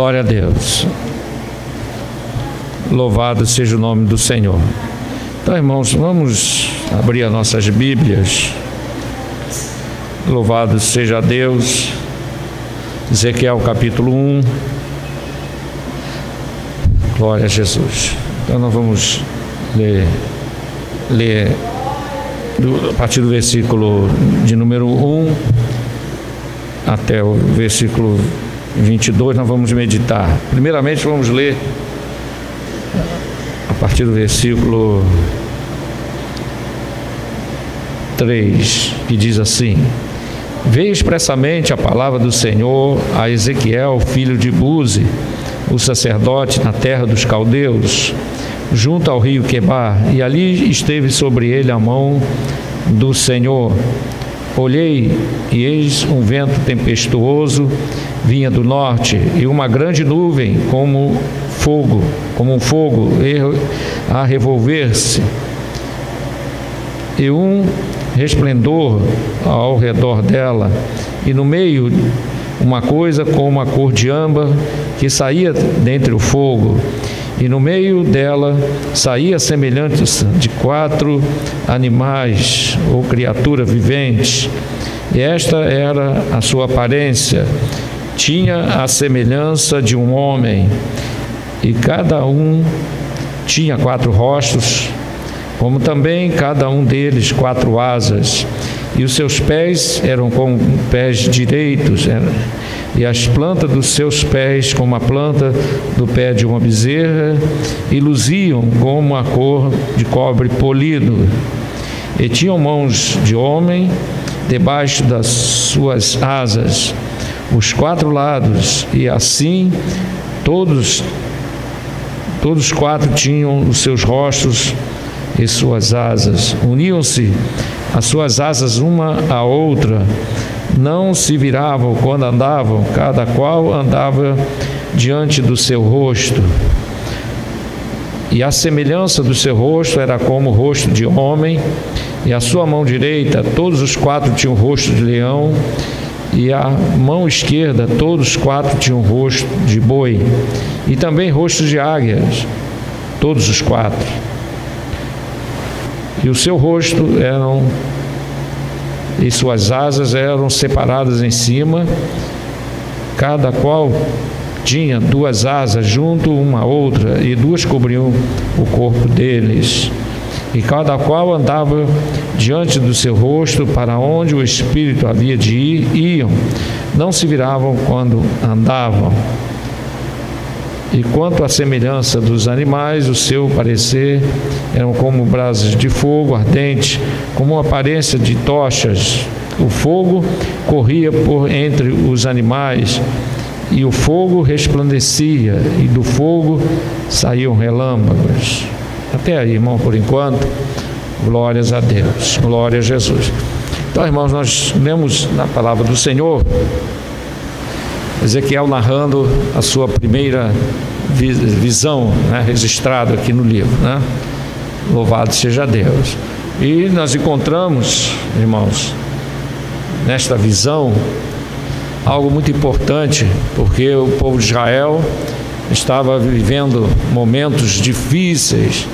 Glória a Deus. Louvado seja o nome do Senhor. Então, irmãos, vamos abrir as nossas Bíblias. Louvado seja Deus. Ezequiel capítulo 1. Glória a Jesus. Então nós vamos ler a partir do versículo de número 1 até o versículo 22, nós vamos meditar. Primeiramente vamos ler a partir do versículo 3, que diz assim: Veio expressamente a palavra do Senhor a Ezequiel, filho de Buzi, o sacerdote, na terra dos caldeus, junto ao rio Quebar, e ali esteve sobre ele a mão do Senhor. Olhei, e eis um vento tempestuoso vinha do norte, e uma grande nuvem como um fogo a revolver-se, e um resplendor ao redor dela, e no meio uma coisa como a cor de âmbar que saía dentre o fogo, e no meio dela saía semelhante de 4 animais ou criatura vivente, e esta era a sua aparência. Tinha a semelhança de um homem, e cada um tinha 4 rostos, como também cada um deles 4 asas, e os seus pés eram como pés direitos, e as plantas dos seus pés como a planta do pé de uma bezerra, e luziam como a cor de cobre polido, e tinham mãos de homem debaixo das suas asas, os 4 lados, e assim todos 4 tinham os seus rostos e suas asas. Uniam-se as suas asas uma à outra, não se viravam quando andavam, cada qual andava diante do seu rosto. E a semelhança do seu rosto era como o rosto de homem, e a sua mão direita, todos os 4 tinham o rosto de leão, e a mão esquerda, todos os 4 tinham o rosto de boi, e também rostos de águias, todos os 4. E o seu rosto e suas asas eram separadas em cima, cada qual tinha 2 asas junto uma à outra, e 2 cobriam o corpo deles. E cada qual andava diante do seu rosto, para onde o Espírito havia de ir, iam, não se viravam quando andavam. E quanto à semelhança dos animais, o seu parecer eram como brasas de fogo ardente, como a aparência de tochas. O fogo corria por entre os animais, e o fogo resplandecia, e do fogo saíam relâmpagos. Até aí, irmão, por enquanto. Glórias a Deus, glória a Jesus. Então, irmãos, nós lemos na palavra do Senhor Ezequiel narrando a sua primeira visão, registrada aqui no livro, Louvado seja Deus. E nós encontramos, irmãos, nesta visão, algo muito importante, porque o povo de Israel estava vivendo momentos difíceis,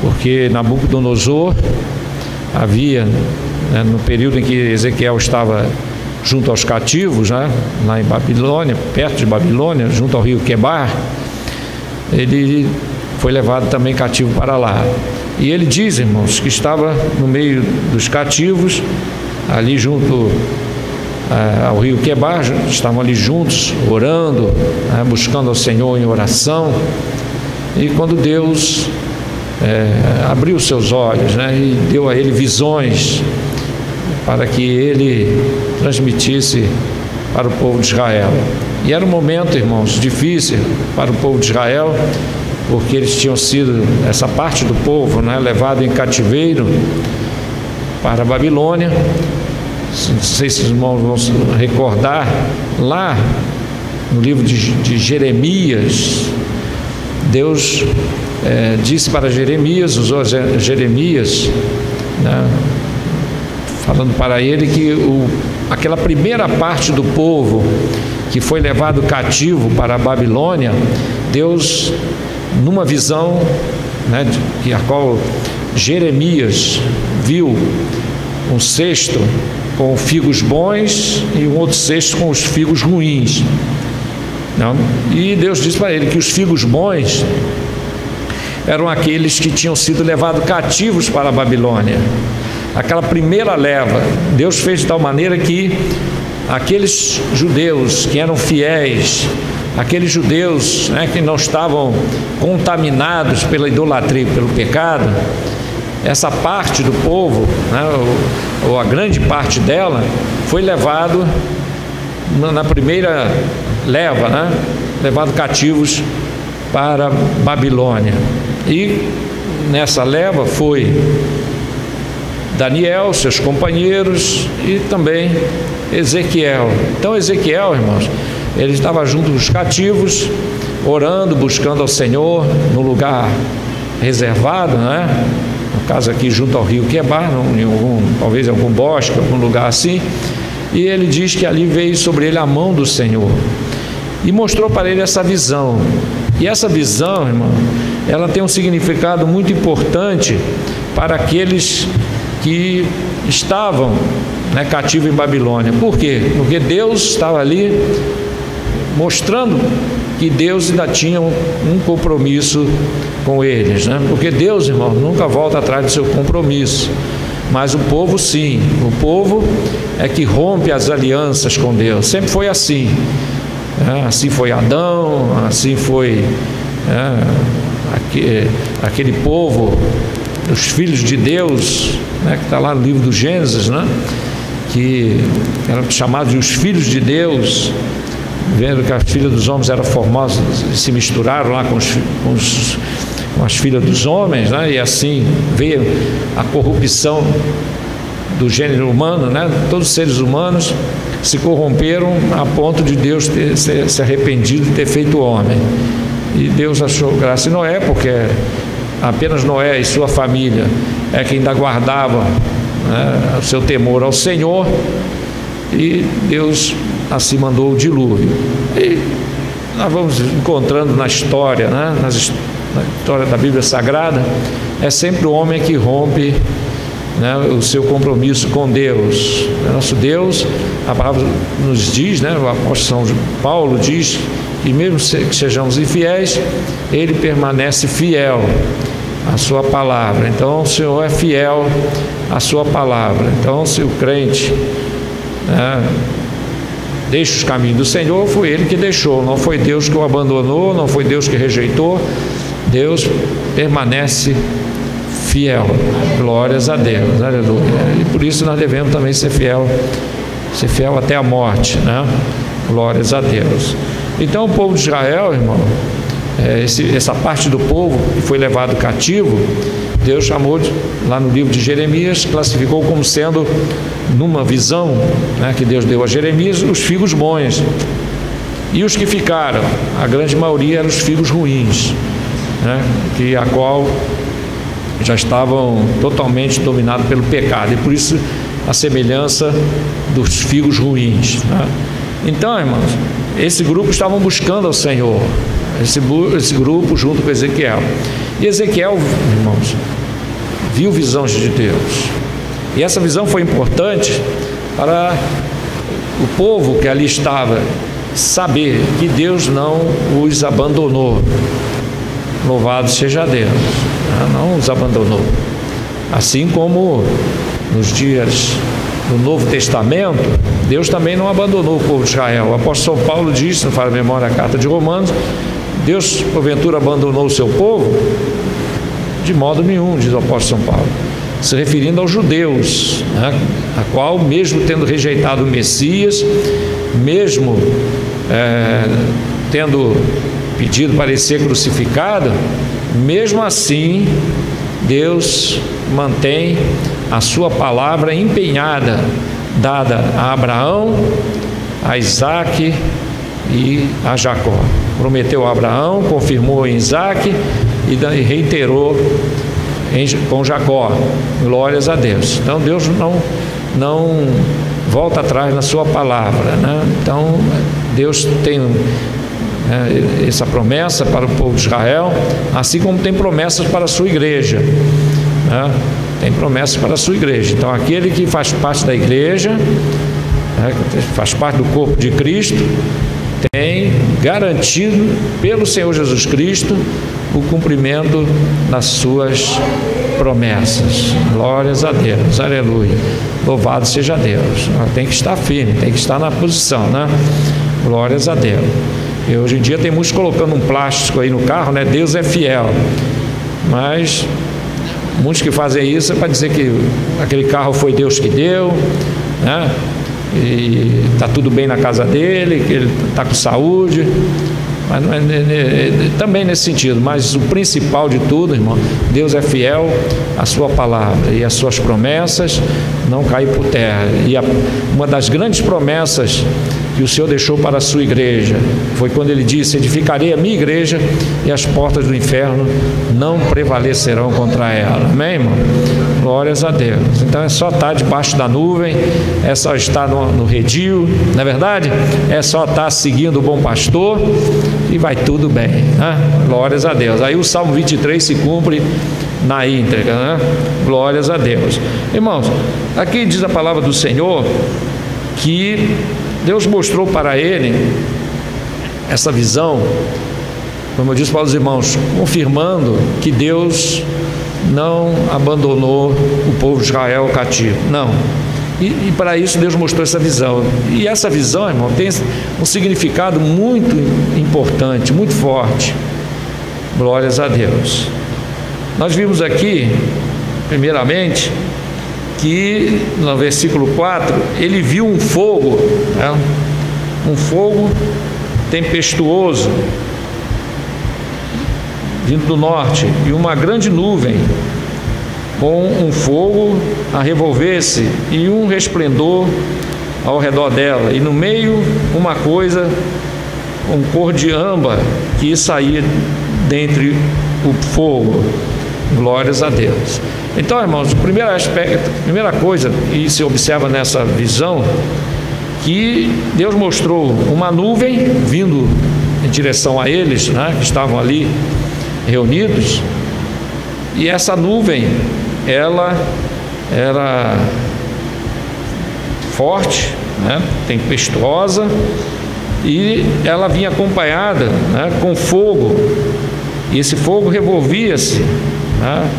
porque Nabucodonosor havia, no período em que Ezequiel estava junto aos cativos, lá em Babilônia, perto de Babilônia, junto ao rio Quebar, ele foi levado também cativo para lá. E ele diz, irmãos, que estava no meio dos cativos, ali junto ao rio Quebar, estavam ali juntos, orando, buscando ao Senhor em oração. E quando Deus abriu seus olhos, e deu a ele visões, para que ele transmitisse para o povo de Israel. E era um momento, irmãos, difícil para o povo de Israel, porque eles tinham sido, essa parte do povo, levado em cativeiro para a Babilônia. Não sei se os irmãos vão se recordar, lá no livro de Jeremias, Deus disse para Jeremias, usou Jeremias, falando para ele que aquela primeira parte do povo que foi levado cativo para a Babilônia, Deus, numa visão, né, a qual Jeremias viu um cesto com figos bons e um outro cesto com os figos ruins. Não? E Deus disse para ele que os figos bons eram aqueles que tinham sido levados cativos para a Babilônia. Aquela primeira leva, Deus fez de tal maneira que aqueles judeus que eram fiéis, aqueles judeus, né, que não estavam contaminados pela idolatria e pelo pecado, essa parte do povo, né, ou a grande parte dela, foi levado na primeira leva, né, levado cativos para a Babilônia. E nessa leva foi Daniel, seus companheiros, e também Ezequiel. Então Ezequiel, irmãos, ele estava junto dos cativos, orando, buscando ao Senhor no lugar reservado, né? No caso aqui junto ao rio Quebar, talvez em algum bosque, algum lugar assim. E ele diz que ali veio sobre ele a mão do Senhor e mostrou para ele essa visão. E essa visão, irmão, ela tem um significado muito importante para aqueles que estavam, né, cativos em Babilônia. Por quê? Porque Deus estava ali mostrando que Deus ainda tinha um compromisso com eles, né? Porque Deus, irmão, nunca volta atrás do seu compromisso, mas o povo sim. O povo é que rompe as alianças com Deus. Sempre foi assim, né? Assim foi Adão, assim foi, né, aquele povo, os filhos de Deus, né, que está lá no livro do Gênesis, né, que eram chamados de os filhos de Deus, vendo que as filhas dos homens eram formosas, se misturaram lá com as filhas dos homens, né, e assim veio a corrupção do gênero humano, né, todos os seres humanos se corromperam a ponto de Deus ter se arrependido de ter feito o homem. E Deus achou graça em Noé, porque apenas Noé e sua família é que ainda guardavam, né, o seu temor ao Senhor, e Deus assim mandou o dilúvio. E nós vamos encontrando na história, né, na história da Bíblia Sagrada, é sempre o homem que rompe, né, o seu compromisso com Deus. Nosso Deus, a palavra nos diz, né, o apóstolo São Paulo diz que mesmo que sejamos infiéis, Ele permanece fiel à sua palavra. Então o Senhor é fiel à sua palavra. Então, se o crente, né, deixa os caminhos do Senhor, foi Ele que deixou, não foi Deus que o abandonou, não foi Deus que rejeitou. Deus permanece fiel. Glórias a Deus, aleluia. E por isso nós devemos também ser fiel até a morte, né? Glórias a Deus. Então o povo de Israel, irmão, essa parte do povo que foi levado cativo, Deus chamou, lá no livro de Jeremias, classificou como sendo, numa visão, né, que Deus deu a Jeremias, os figos bons. E os que ficaram, a grande maioria eram os figos ruins, né, a qual já estavam totalmente dominados pelo pecado, e por isso a semelhança dos figos ruins, né? Então, irmãos, esse grupo estavam buscando ao Senhor, esse grupo junto com Ezequiel. E Ezequiel, irmãos, viu visões de Deus, e essa visão foi importante para o povo que ali estava saber que Deus não os abandonou. Louvado seja Deus, não os abandonou. Assim como nos dias do Novo Testamento, Deus também não abandonou o povo de Israel. O apóstolo São Paulo diz, se não fala a memória a carta de Romanos, Deus porventura abandonou o seu povo? De modo nenhum, diz o apóstolo São Paulo, se referindo aos judeus, né, a qual, mesmo tendo rejeitado o Messias, mesmo tendo pedido para ele ser crucificado, mesmo assim Deus mantém a sua palavra empenhada, dada a Abraão, a Isaque e a Jacó. Prometeu a Abraão, confirmou em Isaque e reiterou com Jacó. Glórias a Deus. Então Deus não volta atrás na sua palavra, né? Então Deus tem essa promessa para o povo de Israel, assim como tem promessas para a sua igreja, né? Tem promessas para a sua igreja. Então aquele que faz parte da igreja, faz parte do corpo de Cristo, tem garantido pelo Senhor Jesus Cristo o cumprimento das suas promessas. Glórias a Deus, aleluia, louvado seja Deus. Tem que estar firme, tem que estar na posição, né? Glórias a Deus. E hoje em dia tem muitos colocando um plástico aí no carro, né? Deus é fiel, mas muitos que fazem isso é para dizer que aquele carro foi Deus que deu, né? E está tudo bem na casa dele, que ele está com saúde, mas não também nesse sentido, mas o principal de tudo, irmão, Deus é fiel à sua palavra e as suas promessas não caem por terra. E uma das grandes promessas que o Senhor deixou para a sua igreja foi quando ele disse: edificarei a minha igreja e as portas do inferno não prevalecerão contra ela. Amém, irmão? Glórias a Deus. Então é só estar debaixo da nuvem, é só estar no redil, não é verdade? É só estar seguindo o bom pastor e vai tudo bem, né? Glórias a Deus. Aí o Salmo 23 se cumpre na íntegra, né? Glórias a Deus. Irmãos, aqui diz a palavra do Senhor que Deus mostrou para ele essa visão, como eu disse para os irmãos, confirmando que Deus não abandonou o povo de Israel cativo, não. E para isso Deus mostrou essa visão. E essa visão, irmão, tem um significado muito importante, muito forte. Glórias a Deus. Nós vimos aqui, primeiramente, que no versículo 4, ele viu um fogo, né? Um fogo tempestuoso, vindo do norte, e uma grande nuvem, com um fogo a revolver-se, e um resplendor ao redor dela, e no meio uma coisa, com cor de âmbar, que saía dentre o fogo. Glórias a Deus. Então, irmãos, o primeiro aspecto, a primeira coisa que se observa nessa visão, que Deus mostrou uma nuvem vindo em direção a eles, né, que estavam ali reunidos, e essa nuvem, ela era forte, né, tempestuosa, e ela vinha acompanhada, né, com fogo, e esse fogo revolvia-se, né?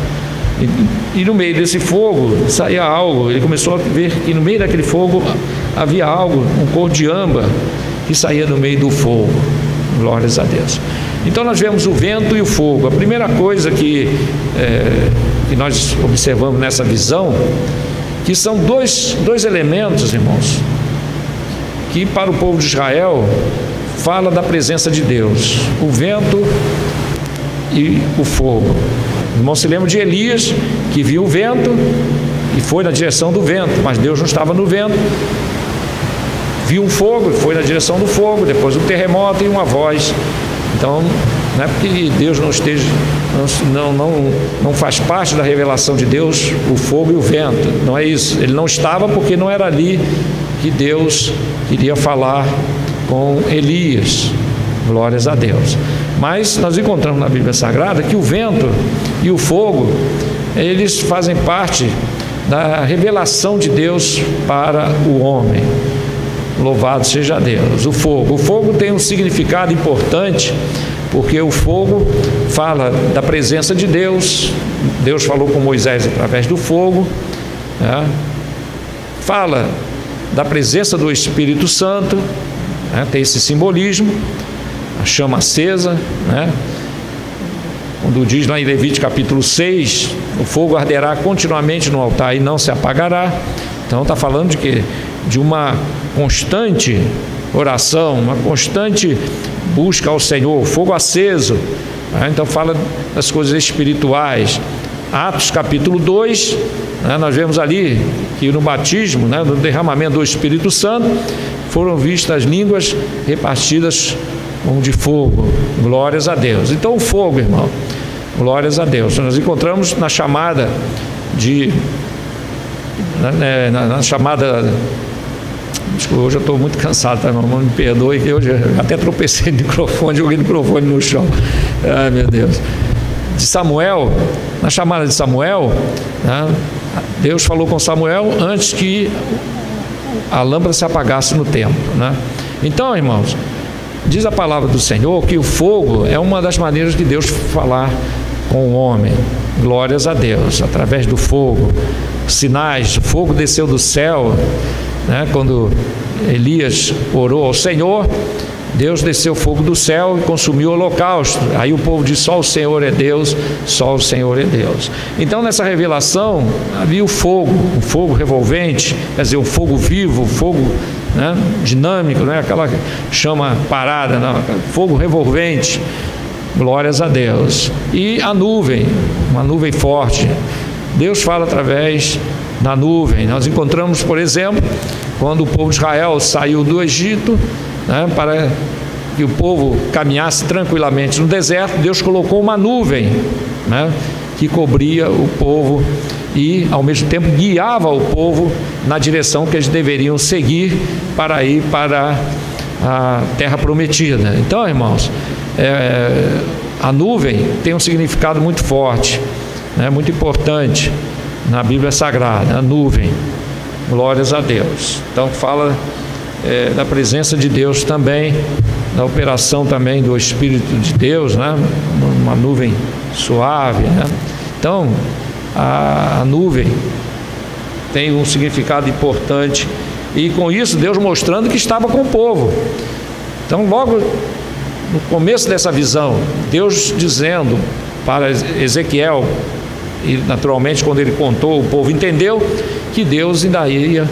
E no meio desse fogo saía algo. Ele começou a ver que no meio daquele fogo havia algo, um cor de âmbar, que saía no meio do fogo. Glórias a Deus. Então nós vemos o vento e o fogo. A primeira coisa que nós observamos nessa visão, que são dois elementos, irmãos, que para o povo de Israel fala da presença de Deus: o vento e o fogo. O irmão se lembra de Elias, que viu o vento e foi na direção do vento, mas Deus não estava no vento. Viu um fogo e foi na direção do fogo, depois um terremoto e uma voz. Então, não é porque Deus não esteja, não faz parte da revelação de Deus o fogo e o vento, não é isso. Ele não estava porque não era ali que Deus queria falar com Elias. Glórias a Deus. Mas nós encontramos na Bíblia Sagrada que o vento e o fogo, eles fazem parte da revelação de Deus para o homem. Louvado seja Deus. O fogo tem um significado importante, porque o fogo fala da presença de Deus. Deus falou com Moisés através do fogo, né? Fala da presença do Espírito Santo, né? Tem esse simbolismo, a chama acesa, né? Quando diz lá em Levítico capítulo 6, o fogo arderá continuamente no altar e não se apagará. Então está falando de quê? De uma constante oração, uma constante busca ao Senhor, fogo aceso, né? Então fala das coisas espirituais. Atos capítulo 2, né? Nós vemos ali que no batismo, né, no derramamento do Espírito Santo, foram vistas as línguas repartidas como de fogo. Glórias a Deus. Então o fogo, irmão, glórias a Deus, nós encontramos na chamada Desculpa, hoje eu estou muito cansado, tá, meu irmão? Me perdoe, que hoje eu até tropecei no microfone, joguei o microfone no chão. Ai, meu Deus. De Samuel, na chamada de Samuel, né, Deus falou com Samuel antes que a lâmpada se apagasse no templo, né? Então, irmãos, diz a palavra do Senhor que o fogo é uma das maneiras de Deus falar com o homem. Glórias a Deus, através do fogo. Sinais, o fogo desceu do céu, né? Quando Elias orou ao Senhor, Deus desceu fogo do céu e consumiu o holocausto. Aí o povo diz: só o Senhor é Deus, só o Senhor é Deus. Então, nessa revelação havia o fogo revolvente, quer dizer, o fogo vivo, o fogo, né, dinâmico, né, aquela chama parada, não, fogo revolvente. Glórias a Deus. E a nuvem, uma nuvem forte. Deus fala através da nuvem. Nós encontramos, por exemplo, quando o povo de Israel saiu do Egito, né, para que o povo caminhasse tranquilamente no deserto, Deus colocou uma nuvem, né, que cobria o povo e ao mesmo tempo guiava o povo na direção que eles deveriam seguir para ir para a terra prometida. Então, irmãos, a nuvem tem um significado muito forte, né, muito importante na Bíblia Sagrada. A nuvem, glórias a Deus. Então fala da presença de Deus também, da operação também do Espírito de Deus, né? Uma nuvem suave, né? Então a nuvem tem um significado importante, e com isso Deus mostrando que estava com o povo. Então, logo no começo dessa visão, Deus dizendo para Ezequiel, e naturalmente quando ele contou, o povo entendeu que Deus ainda ia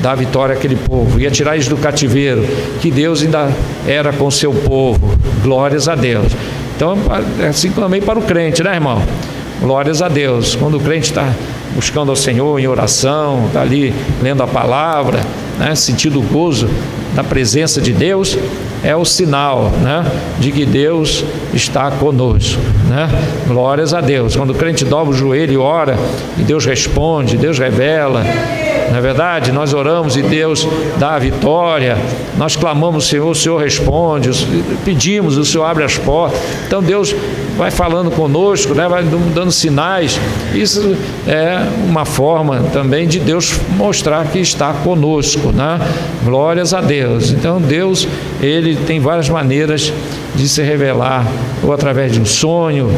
dar vitória àquele povo, ia tirar eles do cativeiro, que Deus ainda era com seu povo. Glórias a Deus. Então é assim também para o crente, né, irmão? Glórias a Deus. Quando o crente está buscando ao Senhor em oração, está ali lendo a palavra, né, sentindo o gozo da presença de Deus, é o sinal, né, de que Deus está conosco, né? Glórias a Deus. Quando o crente dobra o joelho e ora, e Deus responde, Deus revela. Na verdade, nós oramos e Deus dá a vitória. Nós clamamos o Senhor responde, pedimos, o Senhor abre as portas. Então Deus vai falando conosco, né? Vai dando sinais. Isso é uma forma também de Deus mostrar que está conosco, né? Glórias a Deus. Então Deus, Ele tem várias maneiras de se revelar, ou através de um sonho,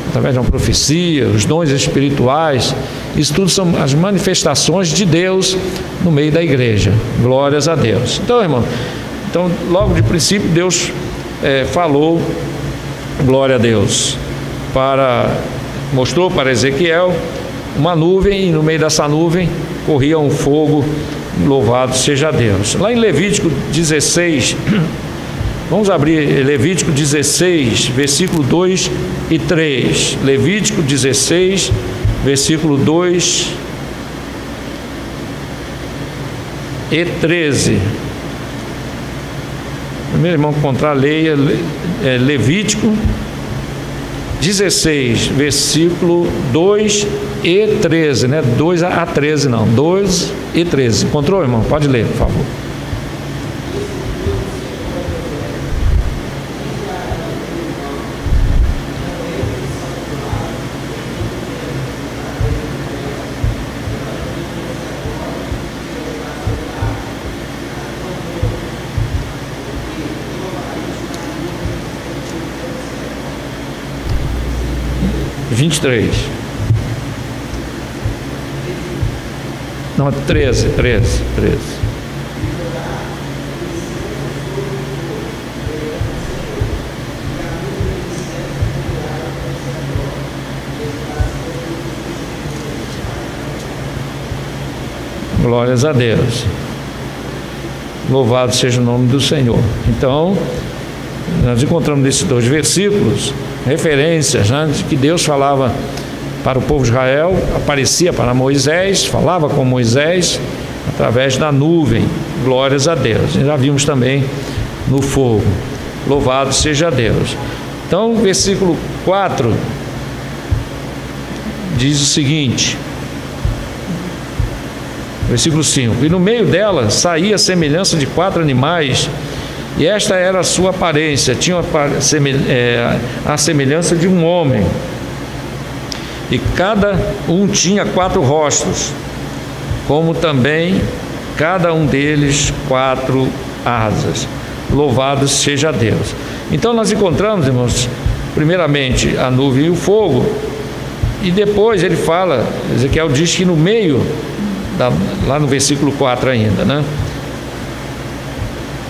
através de uma profecia, os dons espirituais. Isso tudo são as manifestações de Deus no meio da igreja. Glórias a Deus. Então, irmão, logo de princípio Deus falou, glória a Deus, mostrou para Ezequiel uma nuvem, e no meio dessa nuvem corria um fogo. Louvado seja Deus. Lá em Levítico 16, vamos abrir Levítico 16, versículo 2 e 3. Levítico 16, versículo 2 e 13. Primeiro irmão encontrar, leia Levítico 16, versículo 2 e 13, né? 2 a 13 não, 2 e 13. Encontrou, irmão? Pode ler, por favor. Não, 13. Glórias a Deus. Louvado seja o nome do Senhor. Então, nós encontramos nesses dois versículos referências, né, de que Deus falava para o povo de Israel, aparecia para Moisés, falava com Moisés através da nuvem. Glórias a Deus. Já vimos também no fogo. Louvado seja Deus. Então, versículo 4 diz o seguinte: Versículo 5: e no meio dela saía a semelhança de 4 animais, e esta era a sua aparência, tinha a semelhança de um homem, e cada um tinha 4 rostos, como também cada um deles 4 asas. Louvado seja Deus. Então nós encontramos, irmãos, primeiramente a nuvem e o fogo, e depois ele fala, Ezequiel diz que no meio, lá no versículo 4 ainda, né?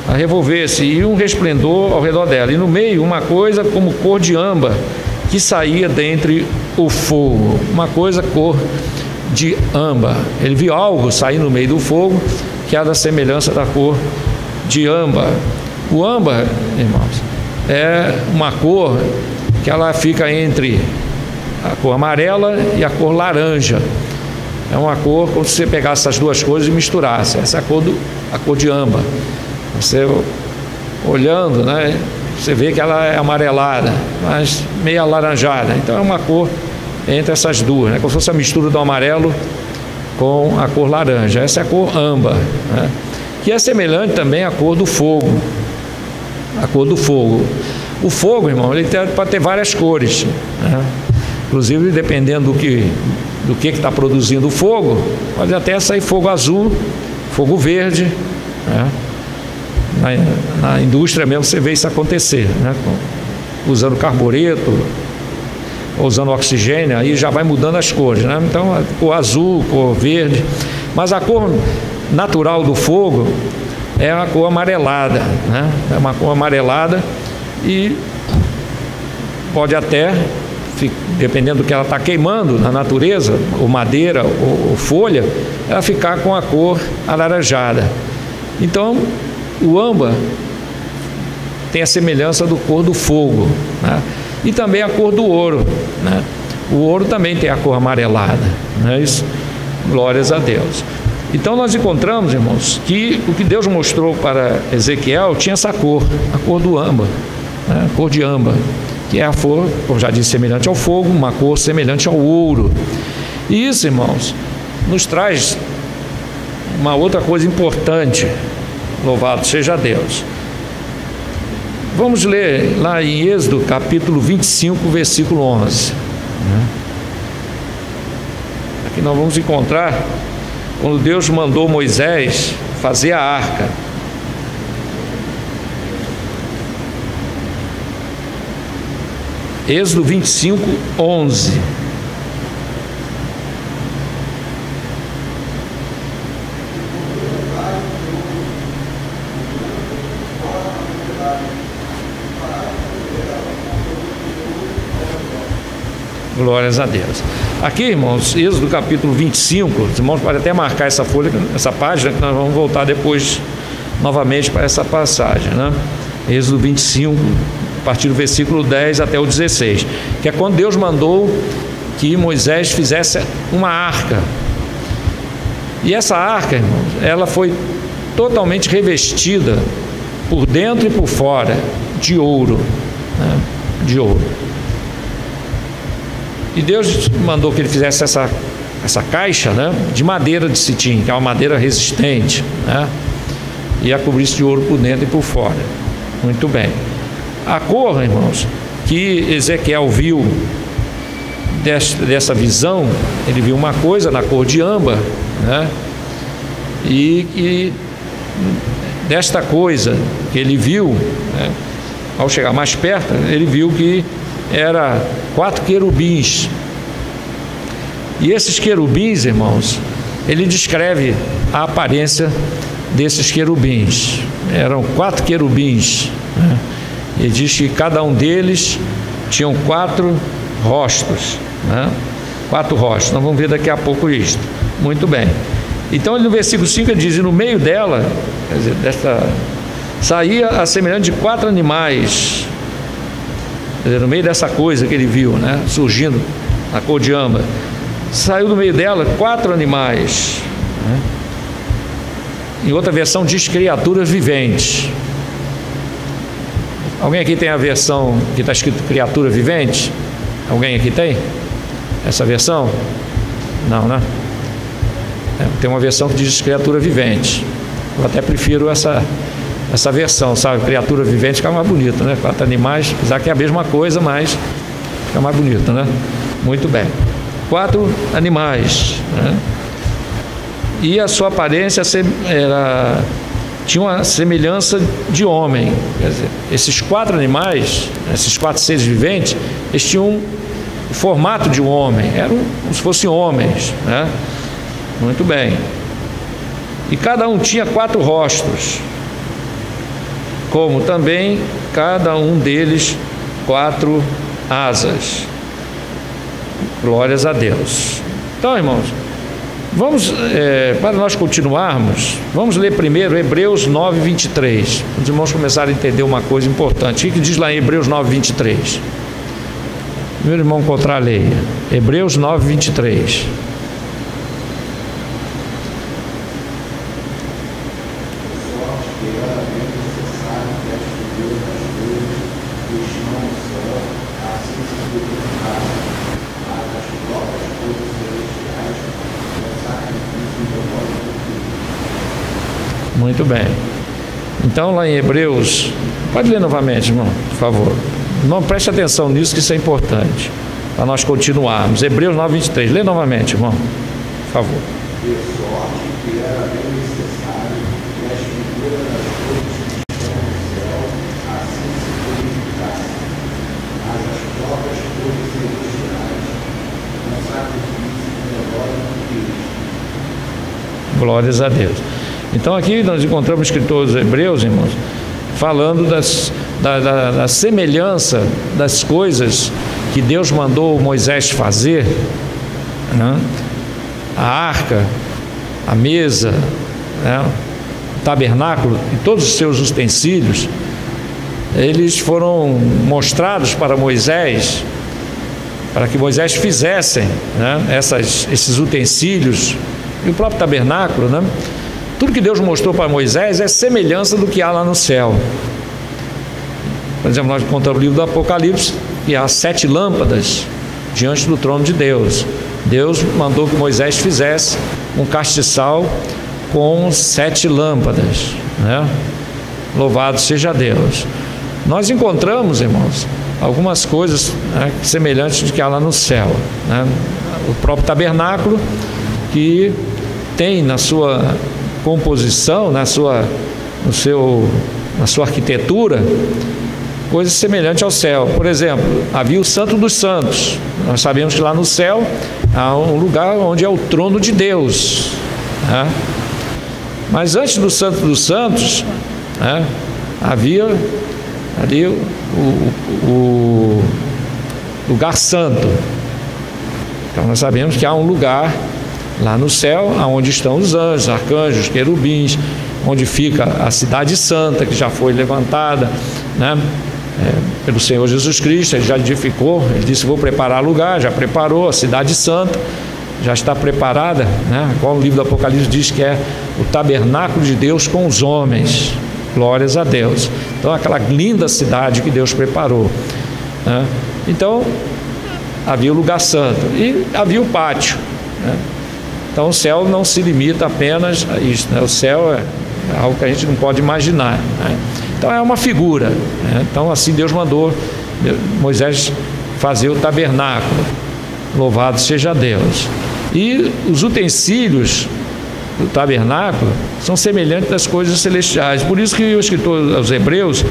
A revolver-se e um resplendor ao redor dela, e no meio uma coisa como cor de âmbar que saía dentre o fogo, uma coisa cor de âmbar. Ele viu algo sair no meio do fogo que era da semelhança da cor de âmbar. O âmbar, irmãos, é uma cor que ela fica entre a cor amarela e a cor laranja. É uma cor, como se você pegasse essas duas cores e misturasse. Essa é a cor de âmbar. Você olhando, né, você vê que ela é amarelada, mas meio alaranjada. Então é uma cor entre essas duas, né, como se fosse a mistura do amarelo com a cor laranja. Essa é a cor âmbar, né, que é semelhante também à cor do fogo. A cor do fogo. O fogo, irmão, ele pode ter várias cores, né? Inclusive, dependendo do que está produzindo o fogo, pode até sair fogo azul, fogo verde, né? Na indústria mesmo você vê isso acontecer, né? Usando carbureto, usando oxigênio, aí já vai mudando as cores, né? Então, a cor azul, cor verde, mas a cor natural do fogo é a cor amarelada, né? É uma cor amarelada, e pode até, dependendo do que ela está queimando na natureza, ou madeira, ou folha, ela ficar com a cor alaranjada. Então, o âmbar tem a semelhança do cor do fogo, né? E também a cor do ouro, né? O ouro também tem a cor amarelada, né? Isso, glórias a Deus. Então nós encontramos, irmãos, que o que Deus mostrou para Ezequiel tinha essa cor, a cor do âmbar, né? A cor de âmbar, que é a cor, como já disse, semelhante ao fogo, uma cor semelhante ao ouro. E isso, irmãos, nos traz uma outra coisa importante. Louvado seja Deus. Vamos ler lá em Êxodo capítulo 25, versículo 11. Aqui nós vamos encontrar quando Deus mandou Moisés fazer a arca. Êxodo 25, 11. Glórias a Deus. Aqui, irmãos, Êxodo capítulo 25, os irmãos podem até marcar essa folha, essa página, que nós vamos voltar depois novamente para essa passagem, né? Êxodo 25, a partir do versículo 10 até o 16, que é quando Deus mandou que Moisés fizesse uma arca. E essa arca, irmãos, ela foi totalmente revestida por dentro e por fora de ouro, né? De ouro. E Deus mandou que ele fizesse essa caixa, né, de madeira de cetim, que é uma madeira resistente, né, e a cobrisse de ouro por dentro e por fora. Muito bem. A cor, irmãos, que Ezequiel viu dessa visão, ele viu uma coisa na cor de âmbar, né, e desta coisa que ele viu, né, ao chegar mais perto, ele viu que era 4 querubins. E esses querubins, irmãos, ele descreve a aparência desses querubins. Eram 4 querubins, né? Ele diz que cada um deles tinham 4 rostos, né? 4 rostos. Nós vamos ver daqui a pouco isto. Muito bem. Então, no versículo 5 ele diz: e no meio dela, quer dizer, saía a semelhança de 4 animais. Quer dizer, no meio dessa coisa que ele viu, né, surgindo na cor de âmbar, saiu do meio dela 4 animais, né? Em outra versão diz criaturas viventes. Alguém aqui tem a versão que está escrito criatura vivente? Alguém aqui tem essa versão? Não, né? Tem uma versão que diz criatura vivente. Eu até prefiro essa versão, sabe? Criatura vivente fica mais bonito, né? 4 animais, apesar que é a mesma coisa, mas fica mais bonito, né? Muito bem. 4 animais, né? E a sua aparência tinha uma semelhança de homem. Quer dizer, esses 4 animais, esses 4 seres viventes, eles tinham o formato de um homem, eram como se fossem homens, né? Muito bem. E cada um tinha 4 rostos, como também cada um deles 4 asas. Glórias a Deus. Então, irmãos, vamos, para nós continuarmos, vamos ler primeiro Hebreus 9, 23. Os irmãos começaram a entender uma coisa importante. O que diz lá em Hebreus 9, 23? Meu irmão encontrar a lei. Hebreus 9, 23. Muito bem. Então, lá em Hebreus, pode ler novamente, irmão, por favor. Não preste atenção nisso, que isso é importante, para nós continuarmos. Hebreus 9, 23. Lê novamente, irmão, por favor. Glórias a Deus. Então aqui nós encontramos o escritor dos Hebreus, irmãos, falando da semelhança das coisas que Deus mandou Moisés fazer, né? A arca, a mesa, né? O tabernáculo e todos os seus utensílios, eles foram mostrados para Moisés, para que Moisés fizessem, né? Esses utensílios e o próprio tabernáculo, né? Tudo que Deus mostrou para Moisés é semelhança do que há lá no céu. Por exemplo, nós encontramos o livro do Apocalipse, e há 7 lâmpadas diante do trono de Deus. Deus mandou que Moisés fizesse um castiçal com 7 lâmpadas, né? Louvado seja Deus. Nós encontramos, irmãos, algumas coisas, né, semelhantes do que há lá no céu, né? O próprio tabernáculo, que tem na sua composição, na sua arquitetura, coisas semelhantes ao céu. Por exemplo, havia o Santo dos Santos. Nós sabemos que lá no céu há um lugar onde é o trono de Deus, né? Mas antes do Santo dos Santos, né, havia ali o lugar santo. Então nós sabemos que há um lugar lá no céu, onde estão os anjos, arcanjos, querubins, onde fica a cidade santa, que já foi levantada, né, pelo Senhor Jesus Cristo. Ele já edificou, ele disse: vou preparar lugar, já preparou a cidade santa, já está preparada, né, qual o livro do Apocalipse diz que é o tabernáculo de Deus com os homens. Glórias a Deus. Então, aquela linda cidade que Deus preparou, né? Então, havia o lugar santo e havia o pátio, né? Então o céu não se limita apenas a isso, né? O céu é algo que a gente não pode imaginar, né? Então é uma figura, né? Então assim Deus mandou Moisés fazer o tabernáculo. Louvado seja Deus. E os utensílios do tabernáculo são semelhantes às coisas celestiais. Por isso que o escritor aos Hebreus,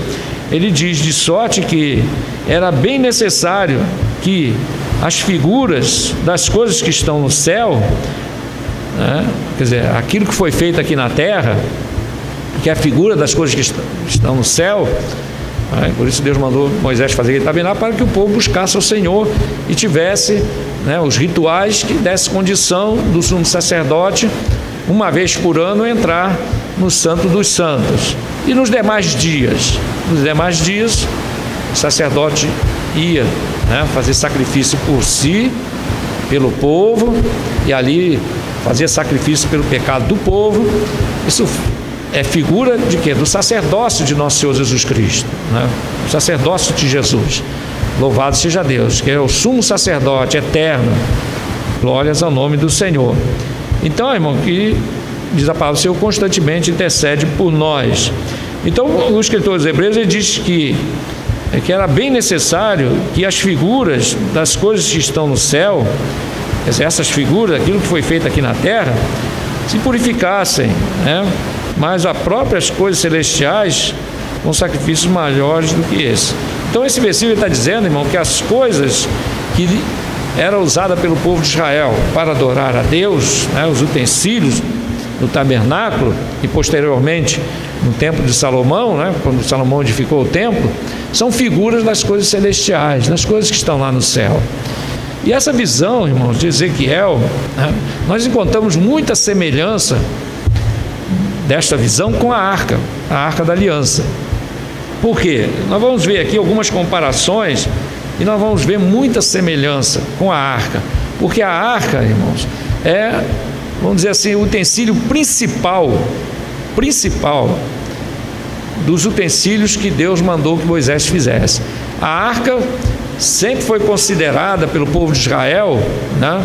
ele diz: de sorte que era bem necessário que as figuras das coisas que estão no céu, né, quer dizer, aquilo que foi feito aqui na terra, que é a figura das coisas que estão no céu, né, por isso Deus mandou Moisés fazer aquele tabernáculo, para que o povo buscasse o Senhor e tivesse, né, os rituais que desse condição do sumo sacerdote, uma vez por ano, entrar no Santo dos Santos. E nos demais dias, o sacerdote ia, né, fazer sacrifício por si, pelo povo, e ali fazia sacrifício pelo pecado do povo. Isso é figura de quê? Do sacerdócio de nosso Senhor Jesus Cristo, né? O sacerdócio de Jesus. Louvado seja Deus, que é o sumo sacerdote eterno. Glórias ao nome do Senhor. Então, irmão, que diz a palavra, o Senhor constantemente intercede por nós. Então, o escritor dos Hebreus, ele diz que era bem necessário que as figuras das coisas que estão no céu, essas figuras, aquilo que foi feito aqui na terra, se purificassem, né? Mas as próprias coisas celestiais com sacrifícios maiores do que esse. Então esse versículo está dizendo, irmão, que as coisas que eram usadas pelo povo de Israel para adorar a Deus, né, os utensílios do tabernáculo e posteriormente no templo de Salomão, né, quando Salomão edificou o templo, são figuras das coisas celestiais, das coisas que estão lá no céu. E essa visão, irmãos, de Ezequiel, né, nós encontramos muita semelhança desta visão com a arca da aliança. Por quê? Nós vamos ver aqui algumas comparações e nós vamos ver muita semelhança com a arca, porque a arca, irmãos, vamos dizer assim, o utensílio principal dos utensílios que Deus mandou que Moisés fizesse. A arca sempre foi considerada pelo povo de Israel, né,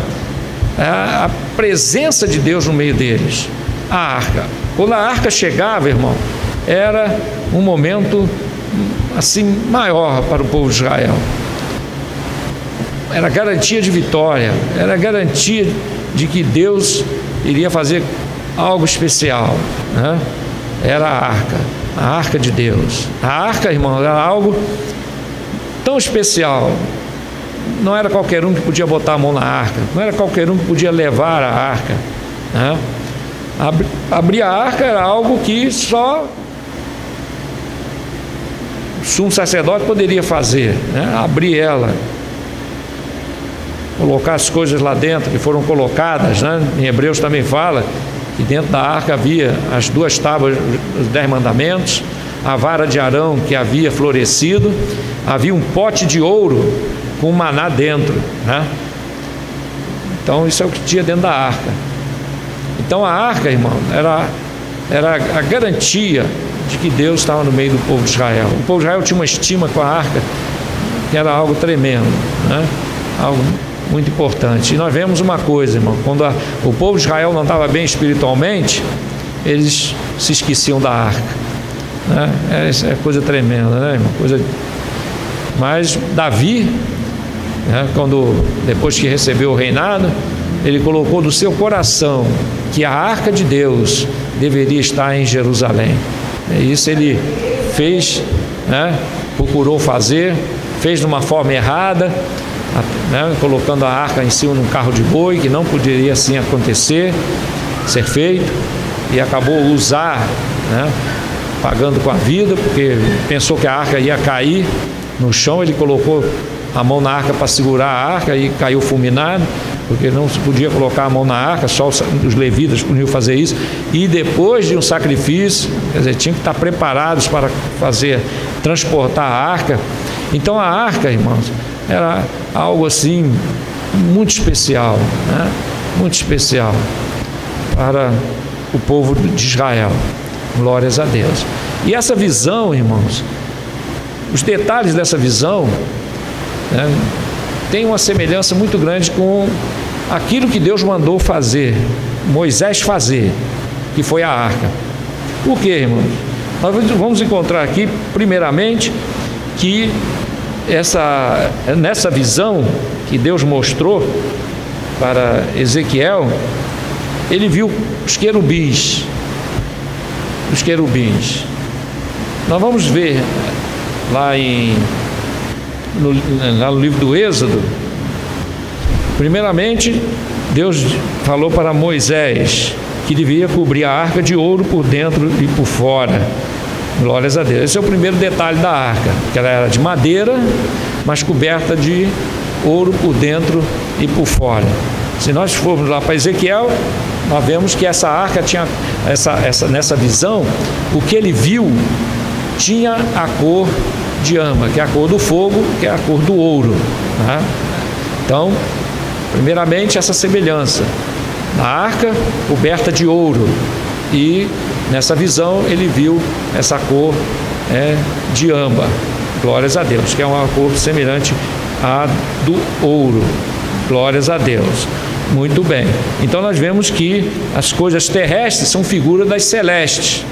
a presença de Deus no meio deles. A arca, quando a arca chegava, irmão, era um momento assim maior para o povo de Israel. Era garantia de vitória, era garantia de que Deus iria fazer algo especial, né? Era a arca de Deus. A arca, irmão, era algo tão especial. Não era qualquer um que podia botar a mão na arca, não era qualquer um que podia levar a arca, né? Abrir a arca era algo que só o sumo sacerdote poderia fazer, né? Abrir ela, colocar as coisas lá dentro que foram colocadas, né? Em Hebreus também fala que dentro da arca havia as 2 tábuas dos 10 mandamentos, a vara de Arão que havia florescido, havia um pote de ouro com maná dentro, né? Então isso é o que tinha dentro da arca. Então a arca, irmão, era a garantia de que Deus estava no meio do povo de Israel. O povo de Israel tinha uma estima com a arca que era algo tremendo, né? Algo muito importante. E nós vemos uma coisa, irmão, quando o povo de Israel não estava bem espiritualmente, eles se esqueciam da arca, né? É coisa tremenda, né, irmão? Mas Davi, né, depois que recebeu o reinado, ele colocou no seu coração que a arca de Deus deveria estar em Jerusalém. Isso ele fez, né, procurou fazer, fez de uma forma errada, né, colocando a arca em cima de um carro de boi, que não poderia assim acontecer, ser feito, e acabou usar, né, pagando com a vida, porque pensou que a arca ia cair no chão. Ele colocou a mão na arca para segurar a arca e caiu fulminado, porque não se podia colocar a mão na arca, só os levitas podiam fazer isso. E depois de um sacrifício, quer dizer, tinham que estar preparados para transportar a arca. Então a arca, irmãos, era algo assim muito especial, né? Muito especial para o povo de Israel. Glórias a Deus. E essa visão, irmãos, os detalhes dessa visão, né, tem uma semelhança muito grande com aquilo que Deus mandou fazer, Moisés fazer, que foi a arca. Por quê, irmãos? Nós vamos encontrar aqui, primeiramente, que nessa visão que Deus mostrou para Ezequiel, ele viu os querubins. Nós vamos ver lá no livro do Êxodo. Primeiramente, Deus falou para Moisés que devia cobrir a arca de ouro por dentro e por fora. Glórias a Deus. Esse é o primeiro detalhe da arca, que ela era de madeira, mas coberta de ouro por dentro e por fora. Se nós formos lá para Ezequiel, nós vemos que essa arca tinha nessa visão, o que ele viu tinha a cor de âmbar, que é a cor do fogo, que é a cor do ouro, né? Então, primeiramente, essa semelhança, a arca coberta de ouro, e nessa visão ele viu essa cor de âmbar. Glórias a Deus, que é uma cor semelhante à do ouro. Glórias a Deus. Muito bem. Então nós vemos que as coisas terrestres são figuras das celestes.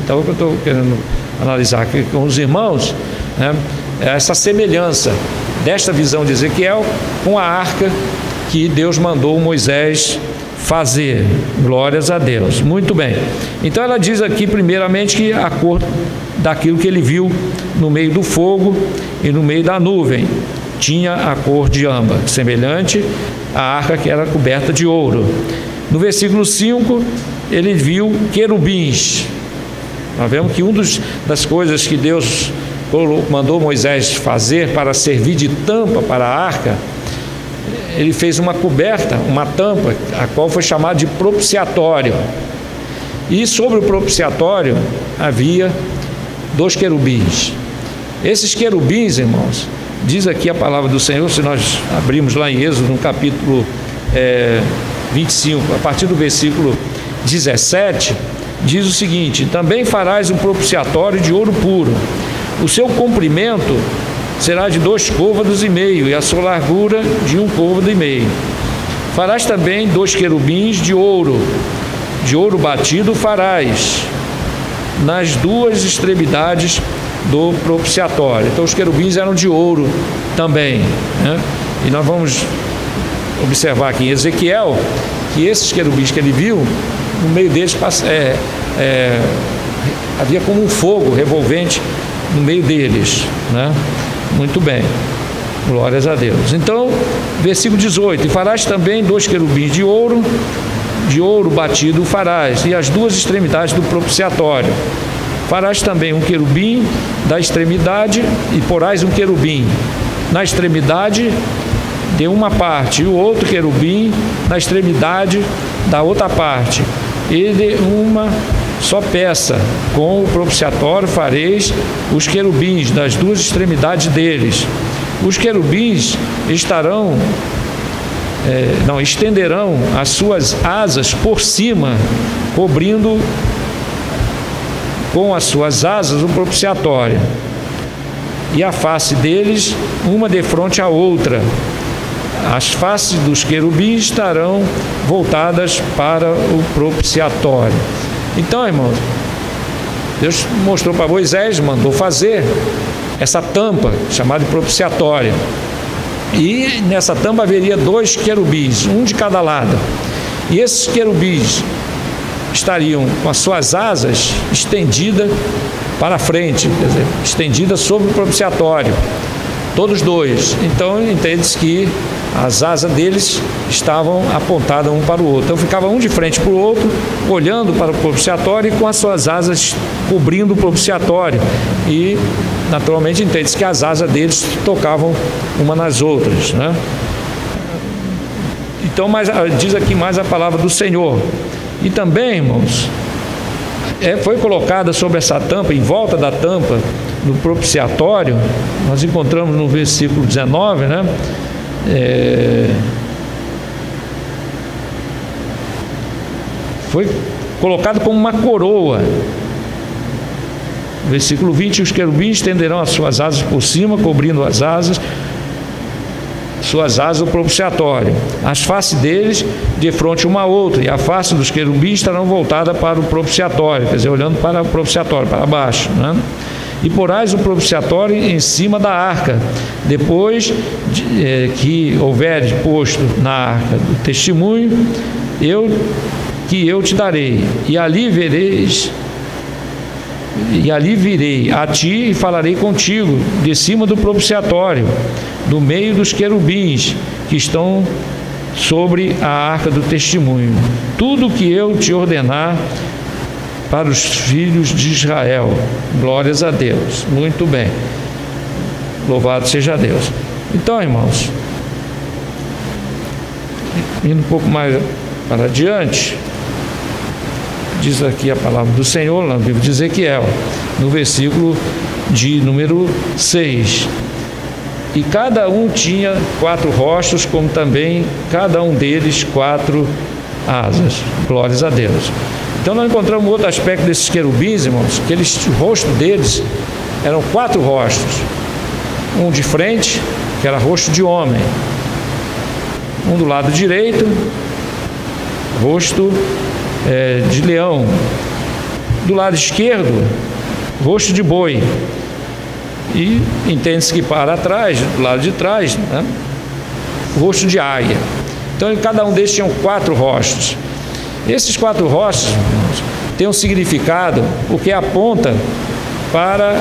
Então o que eu estou querendo analisar aqui com os irmãos, né, é essa semelhança desta visão de Ezequiel com a arca que Deus mandou Moisés fazer. Glórias a Deus. Muito bem. Então ela diz aqui primeiramente que a cor daquilo que ele viu no meio do fogo e no meio da nuvem tinha a cor de âmbar, semelhante à arca que era coberta de ouro. No versículo 5 ele viu querubins. Nós vemos que das coisas que Deus mandou Moisés fazer para servir de tampa para a arca, ele fez uma coberta, uma tampa, a qual foi chamada de propiciatório. E sobre o propiciatório havia 2 querubins. Esses querubins, irmãos, diz aqui a palavra do Senhor, se nós abrimos lá em Êxodo, no capítulo 25, a partir do versículo 17, diz o seguinte: também farás um propiciatório de ouro puro. O seu comprimento será de 2 côvados e meio, e a sua largura de 1 côvado e meio. Farás também 2 querubins de ouro batido farás nas 2 extremidades do propiciatório. Então os querubins eram de ouro também, né? E nós vamos observar aqui em Ezequiel que esses querubins que ele viu, no meio deles havia como um fogo revolvente no meio deles, né? Muito bem, glórias a Deus. Então, versículo 18: e farás também 2 querubins de ouro batido farás, e as 2 extremidades do propiciatório. Farás também um querubim da extremidade, e porás um querubim na extremidade de uma parte, e o outro querubim na extremidade da outra parte, e de uma só peça, com o propiciatório fareis os querubins das 2 extremidades deles. Os querubins estenderão as suas asas por cima, cobrindo com as suas asas o propiciatório, e a face deles uma defronte à outra. As faces dos querubins estarão voltadas para o propiciatório. Então, irmãos, Deus mostrou para Moisés, mandou fazer essa tampa, chamada de propiciatória. E nessa tampa haveria 2 querubins, um de cada lado. E esses querubins estariam com as suas asas estendidas para frente, quer dizer, estendidas sobre o propiciatório. Todos 2. Então, entende-se que as asas deles estavam apontadas um para o outro. Então ficava um de frente para o outro, olhando para o propiciatório e com as suas asas cobrindo o propiciatório. E naturalmente entende-se que as asas deles tocavam uma nas outras, né? Então, diz aqui mais a palavra do Senhor. E também, irmãos, foi colocada sobre essa tampa, em volta da tampa do propiciatório, nós encontramos no versículo 19, né? Foi colocado como uma coroa. Versículo 20: os querubins estenderão as suas asas por cima, cobrindo suas asas o propiciatório, as faces deles de frente uma a outra, e a face dos querubins estarão voltada para o propiciatório, quer dizer, olhando para o propiciatório, para baixo, né? E porás o propiciatório em cima da arca, depois que houveres posto na arca do testemunho, eu te darei, e ali virei a ti e falarei contigo de cima do propiciatório, do meio dos querubins que estão sobre a arca do testemunho, tudo que eu te ordenar para os filhos de Israel. Glórias a Deus. Muito bem, louvado seja Deus. Então, irmãos, indo um pouco mais para adiante, diz aqui a palavra do Senhor, lá no livro de Ezequiel, no versículo de número 6: e cada um tinha 4 rostos, como também cada um deles 4 asas. Glórias a Deus. Então nós encontramos outro aspecto desses querubins, irmãos, que o rosto deles eram 4 rostos. Um de frente, que era rosto de homem, Um do lado direito, rosto de leão. Do lado esquerdo, rosto de boi. E entende-se que para trás, do lado de trás, né, rosto de águia. Então, em cada um desses tinham 4 rostos. Esses 4 rostos, irmãos, têm um significado, porque aponta para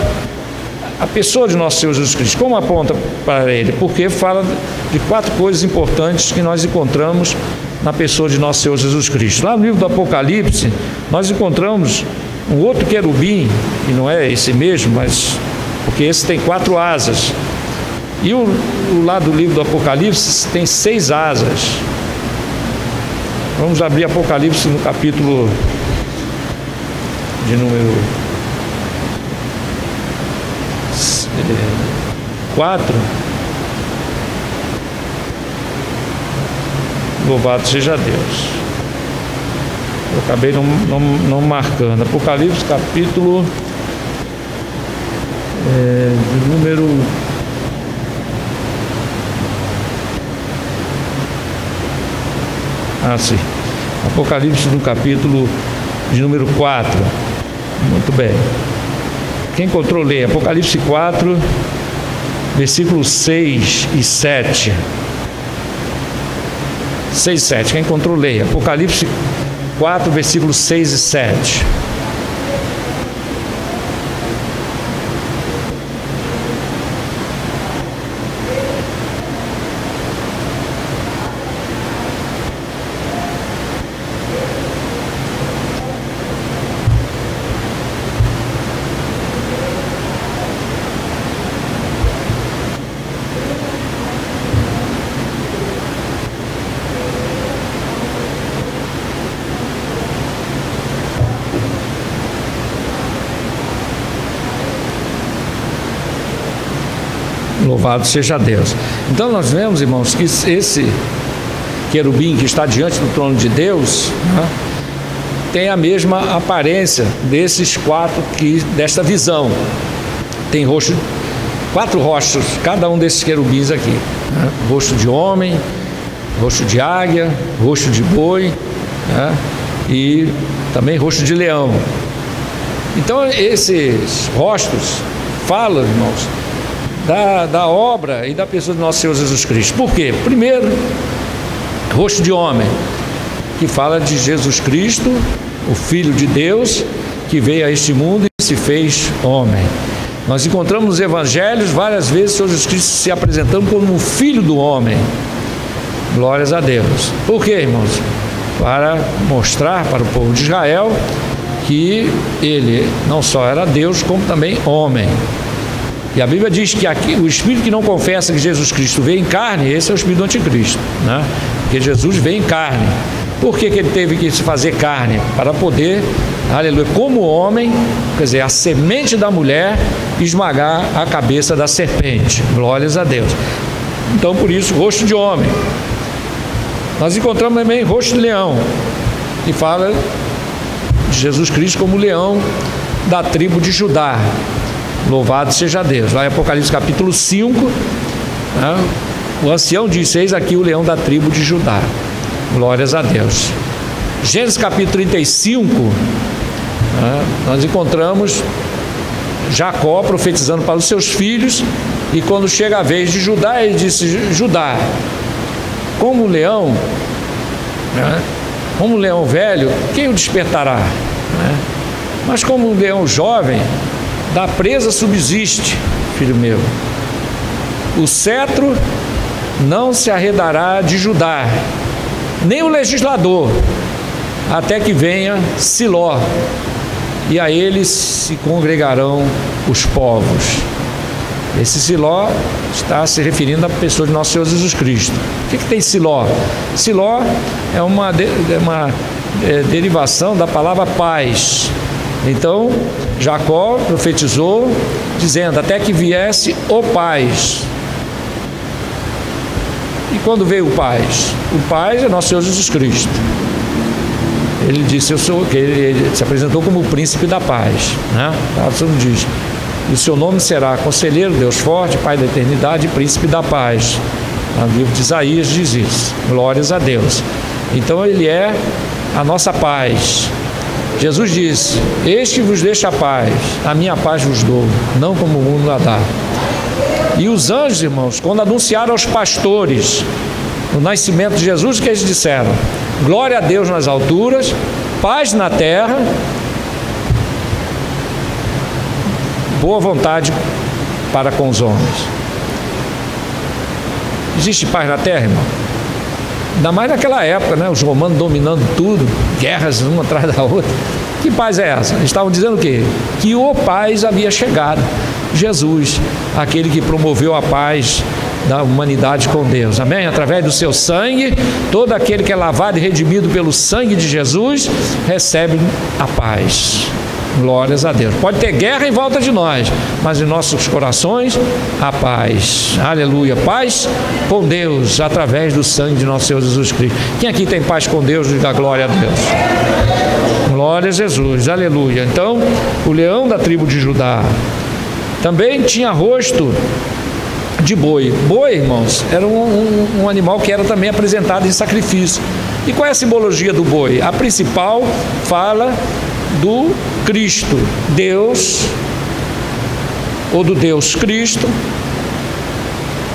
a pessoa de nosso Senhor Jesus Cristo. Como aponta para Ele? Porque fala de 4 coisas importantes que nós encontramos na pessoa de nosso Senhor Jesus Cristo. Lá no livro do Apocalipse, nós encontramos um outro querubim, que não é esse mesmo, mas porque esse tem 4 asas. E o lado do livro do Apocalipse tem 6 asas. Vamos abrir Apocalipse no capítulo de número 4. Louvado seja Deus. Eu acabei não marcando. Apocalipse capítulo de número sim. Apocalipse no capítulo de número 4. Muito bem. Quem encontrou, lê. Apocalipse 4, versículos 6 e 7. 6 e 7. Quem encontrou, leia. Apocalipse 4, versículos 6 e 7. Louvado seja Deus. Então nós vemos, irmãos, que esse querubim que está diante do trono de Deus, né, tem a mesma aparência desses 4 desta visão. Tem 4 rostos, cada um desses querubins aqui, né? Rosto de homem, rosto de águia, rosto de boi, né? E também rosto de leão. Então esses rostos falam, irmãos, da obra e da pessoa de nosso Senhor Jesus Cristo. Por quê? Primeiro, rosto de homem, que fala de Jesus Cristo, o Filho de Deus, que veio a este mundo e se fez homem. Nós encontramos nos evangelhos várias vezes o Senhor Jesus Cristo se apresentando como o Filho do homem. Glórias a Deus. Por quê, irmãos? Para mostrar para o povo de Israel que ele não só era Deus, como também homem. E a Bíblia diz que aqui, o espírito que não confessa que Jesus Cristo veio em carne, esse é o espírito do anticristo, né? Porque Jesus veio em carne. Por que ele teve que se fazer carne? Para poder, aleluia, como homem, quer dizer, a semente da mulher esmagar a cabeça da serpente. Glórias a Deus. Então, por isso, rosto de homem. Nós encontramos também rosto de leão, que fala de Jesus Cristo como leão da tribo de Judá. Louvado seja Deus. Lá em Apocalipse capítulo 5, né, o ancião diz: eis aqui o leão da tribo de Judá. Glórias a Deus. Gênesis capítulo 35, né, nós encontramos Jacó profetizando para os seus filhos, e quando chega a vez de Judá, ele disse: Judá, como o leão, né, como o leão velho, quem o despertará? Né? Mas como um leão jovem, da presa subsiste, filho meu. O cetro não se arredará de Judá, nem o legislador, até que venha Siló, e a eles se congregarão os povos. Esse Siló está se referindo à pessoa de nosso Senhor Jesus Cristo. O que tem Siló? Siló é uma derivação da palavra paz. Então, Jacó profetizou, dizendo: até que viesse o paz. E quando veio o paz? O paz é nosso Senhor Jesus Cristo. Ele disse: ele se apresentou como o príncipe da paz, né? O Senhor diz: e o seu nome será Conselheiro, Deus Forte, Pai da Eternidade e Príncipe da Paz. O livro de Isaías diz isso. Glórias a Deus. Então ele é a nossa paz. Jesus disse: este vos deixa a paz, a minha paz vos dou, não como o mundo a dá. E os anjos, irmãos, quando anunciaram aos pastores o nascimento de Jesus, o que eles disseram? Glória a Deus nas alturas, paz na terra, boa vontade para com os homens. Existe paz na terra, irmão? Ainda mais naquela época, né? Os romanos dominando tudo, guerras uma atrás da outra. Que paz é essa? Eles estavam dizendo o quê? Que o paz havia chegado. Jesus, aquele que promoveu a paz da humanidade com Deus, amém? Através do seu sangue, todo aquele que é lavado e redimido pelo sangue de Jesus, recebe a paz. Glórias a Deus. Pode ter guerra em volta de nós, mas em nossos corações, a paz. Aleluia. Paz com Deus, através do sangue de nosso Senhor Jesus Cristo. Quem aqui tem paz com Deus, diga glória a Deus. Glória a Jesus. Aleluia. Então, o leão da tribo de Judá também tinha rosto de boi. Boi, irmãos, era um animal que era também apresentado em sacrifício. E qual é a simbologia do boi? A principal fala do Cristo, Deus, ou do Deus Cristo,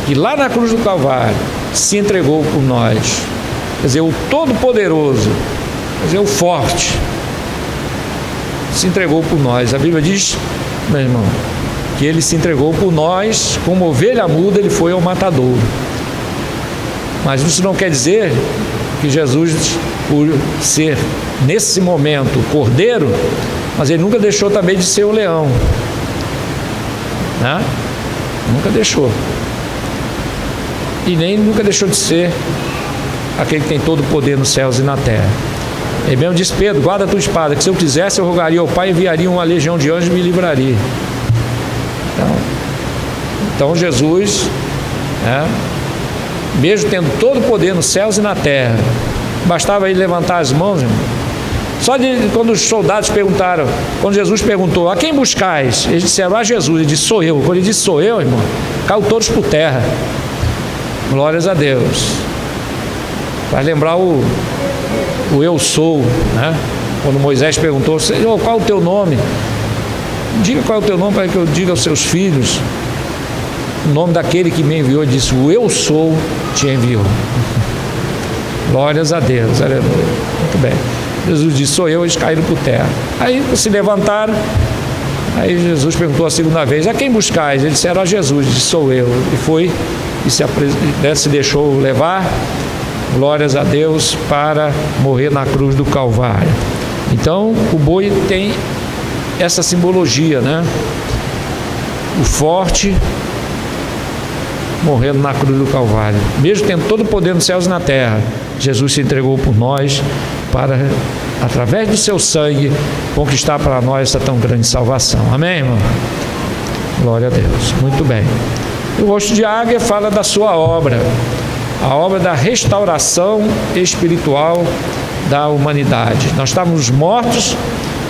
que lá na cruz do Calvário se entregou por nós. Quer dizer, o Todo-Poderoso, quer dizer, o Forte, se entregou por nós. A Bíblia diz, meu irmão, que ele se entregou por nós, como ovelha muda, ele foi ao matadouro. Mas isso não quer dizer que Jesus, por ser nesse momento o cordeiro, mas ele nunca deixou também de ser o leão, né? Nunca deixou. E nem nunca deixou de ser aquele que tem todo o poder nos céus e na terra. Ele mesmo disse: Pedro, guarda a tua espada, que se eu quisesse eu rogaria ao Pai, enviaria uma legião de anjos e me livraria. Então Jesus, né, mesmo tendo todo o poder nos céus e na terra, bastava ele levantar as mãos, irmão. Só quando os soldados perguntaram, quando Jesus perguntou: a quem buscais? Eles disseram: a Jesus. Ele disse: sou eu. Quando ele disse sou eu, irmão, caiu todos por terra. Glórias a Deus. Vai lembrar o eu sou, né? Quando Moisés perguntou: Senhor, qual é o teu nome? Diga qual é o teu nome para que eu diga aos seus filhos o nome daquele que me enviou. Ele disse: o eu sou te enviou. Glórias a Deus, aleluia. Muito bem. Jesus disse: sou eu. Eles caíram por terra. Aí se levantaram. Aí Jesus perguntou a segunda vez: a quem buscais? Eles disseram: a Jesus. Ele disse: sou eu. E foi e se deixou levar, glórias a Deus, para morrer na cruz do Calvário. Então o boi tem essa simbologia, né? O forte morrendo na cruz do Calvário, mesmo tendo todo o poder nos céus e na terra, Jesus se entregou por nós para, através do seu sangue, conquistar para nós essa tão grande salvação. Amém, irmão? Glória a Deus. Muito bem. O rosto de águia fala da sua obra, a obra da restauração espiritual da humanidade. Nós estávamos mortos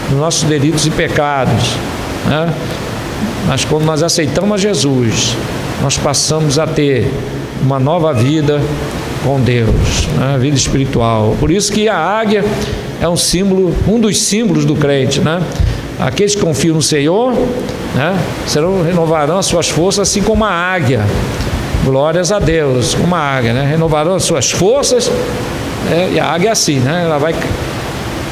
nos nossos delitos e pecados, né? Mas quando nós aceitamos a Jesus, nós passamos a ter uma nova vida com Deus, né? Vida espiritual. Por isso que a águia é um símbolo, um dos símbolos do crente, né? Aqueles que confiam no Senhor, né, renovarão as suas forças, assim como a águia. Glórias a Deus, como a águia, né? Renovarão as suas forças, né? E a águia é assim, né? Ela vai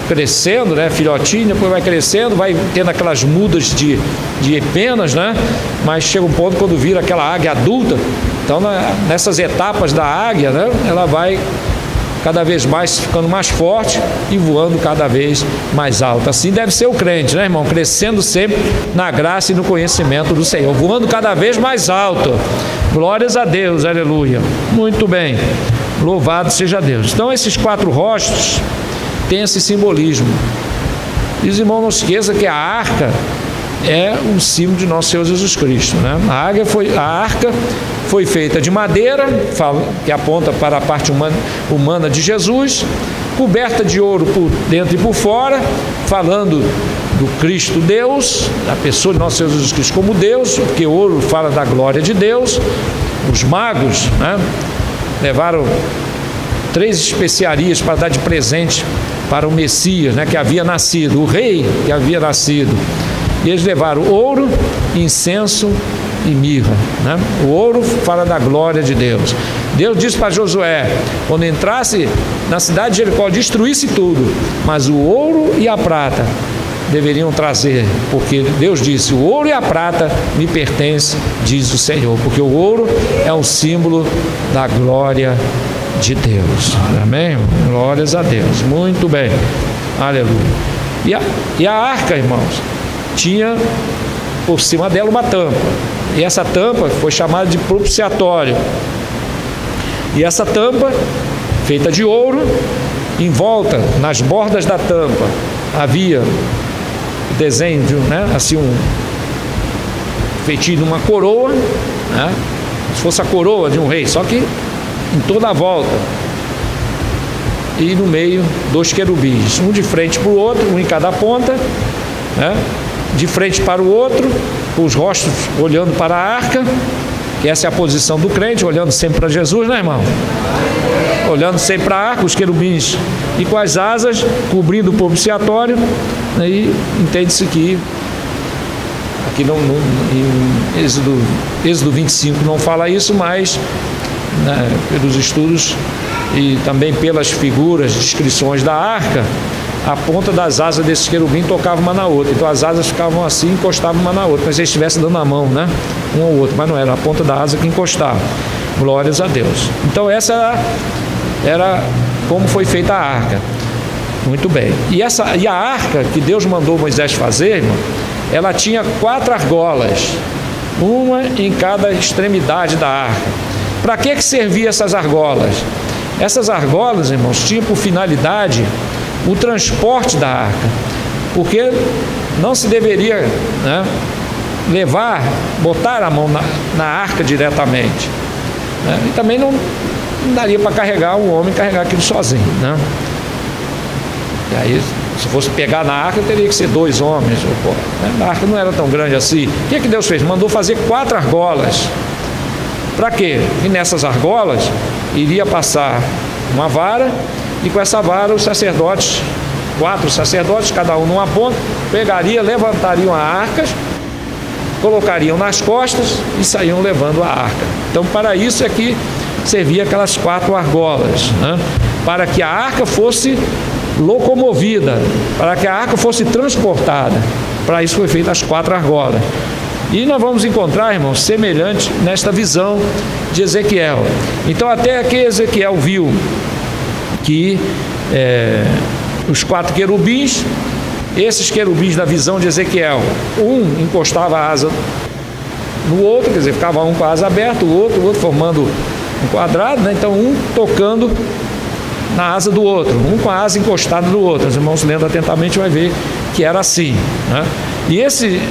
crescendo, né? Filhotinha, depois vai crescendo, vai tendo aquelas mudas de penas, né? Mas chega um ponto quando vira aquela águia adulta. Então, nessas etapas da águia, né, ela vai cada vez mais ficando mais forte e voando cada vez mais alto. Assim deve ser o crente, né, irmão? Crescendo sempre na graça e no conhecimento do Senhor, voando cada vez mais alto. Glórias a Deus, aleluia. Muito bem, louvado seja Deus. Então esses 4 rostos têm esse simbolismo. E os irmãos, não esqueçam que a arca é um símbolo de nosso Senhor Jesus Cristo, né? A arca foi feita de madeira, que aponta para a parte humana de Jesus, coberta de ouro por dentro e por fora, falando do Cristo Deus, da pessoa de nosso Senhor Jesus Cristo como Deus, porque ouro fala da glória de Deus. Os magos, né, levaram 3 especiarias para dar de presente para o Messias, né, que havia nascido, o rei que havia nascido. E eles levaram ouro, incenso e mirra, né? O ouro fala da glória de Deus. Deus disse para Josué, quando entrasse na cidade de Jericó, destruísse tudo, mas o ouro e a prata deveriam trazer, porque Deus disse, o ouro e a prata me pertencem, diz o Senhor, porque o ouro é um símbolo da glória de Deus. Amém? Glórias a Deus. Muito bem. Aleluia. E a arca, irmãos, tinha por cima dela uma tampa. E essa tampa foi chamada de propiciatório. E essa tampa, feita de ouro, em volta, nas bordas da tampa, havia o desenho de assim feitinho de uma coroa, né? Se fosse a coroa de um rei, só que em toda a volta. E no meio 2 querubins, um de frente para o outro, um em cada ponta, né? De frente para o outro, com os rostos olhando para a arca, que essa é a posição do crente, olhando sempre para Jesus, né, irmão? Olhando sempre para a arca, os querubins, e com as asas cobrindo o propiciatório, né? E entende-se que aqui em Êxodo 25 não fala isso, mas né, pelos estudos e também pelas figuras, descrições da arca, a ponta das asas desses querubins tocava uma na outra, então as asas ficavam assim, encostavam uma na outra, mas se eles estivessem dando a mão, né, um ao outro, mas não era a ponta da asa que encostava. Glórias a Deus. Então essa era como foi feita a arca. Muito bem. E a arca que Deus mandou Moisés fazer, irmão, ela tinha 4 argolas, uma em cada extremidade da arca. Para que servia essas argolas? Essas argolas, irmãos, tinham por finalidade o transporte da arca, porque não se deveria, né, botar a mão na arca diretamente, né? E também não daria para carregar um homem carregar aquilo sozinho, né? E aí, se fosse pegar na arca, teria que ser 2 homens, né? A arca não era tão grande assim. O que Deus fez? Mandou fazer 4 argolas. Para quê? E nessas argolas iria passar uma vara, e com essa vara os sacerdotes, 4 sacerdotes, cada um numa ponta, levantariam a arca, colocariam nas costas e saíam levando a arca. Então, para isso é que servia aquelas 4 argolas, né? Para que a arca fosse locomovida, para que a arca fosse transportada. Para isso foi feita as 4 argolas. E nós vamos encontrar, irmãos, semelhante nesta visão de Ezequiel. Então, até que Ezequiel viu que os 4 querubins, esses querubins na visão de Ezequiel, um encostava a asa no outro, quer dizer, ficava um com a asa aberta, o outro formando um quadrado, né? Então um tocando na asa do outro, um com a asa encostada no outro. Os irmãos lendo atentamente vai ver que era assim, né? E esses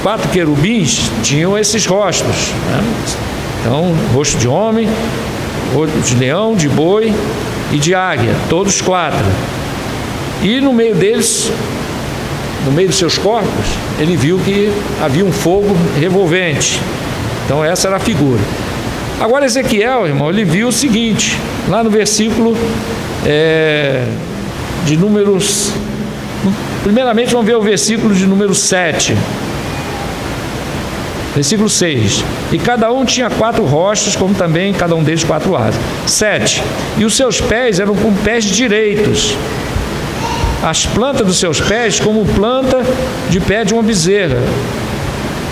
4 querubins tinham esses rostos, né? Então, rosto de homem, rosto de leão, de boi e de águia, todos 4. E no meio deles, no meio dos seus corpos, ele viu que havia um fogo revolvente. Então essa era a figura. Agora Ezequiel, irmão, ele viu o seguinte, lá no versículo de números, primeiramente vamos ver o versículo de número 7. Versículo 6. E cada um tinha 4 rostos, como também cada um deles 4 asas. 7. E os seus pés eram como pés direitos. As plantas dos seus pés como planta de pé de uma bezerra.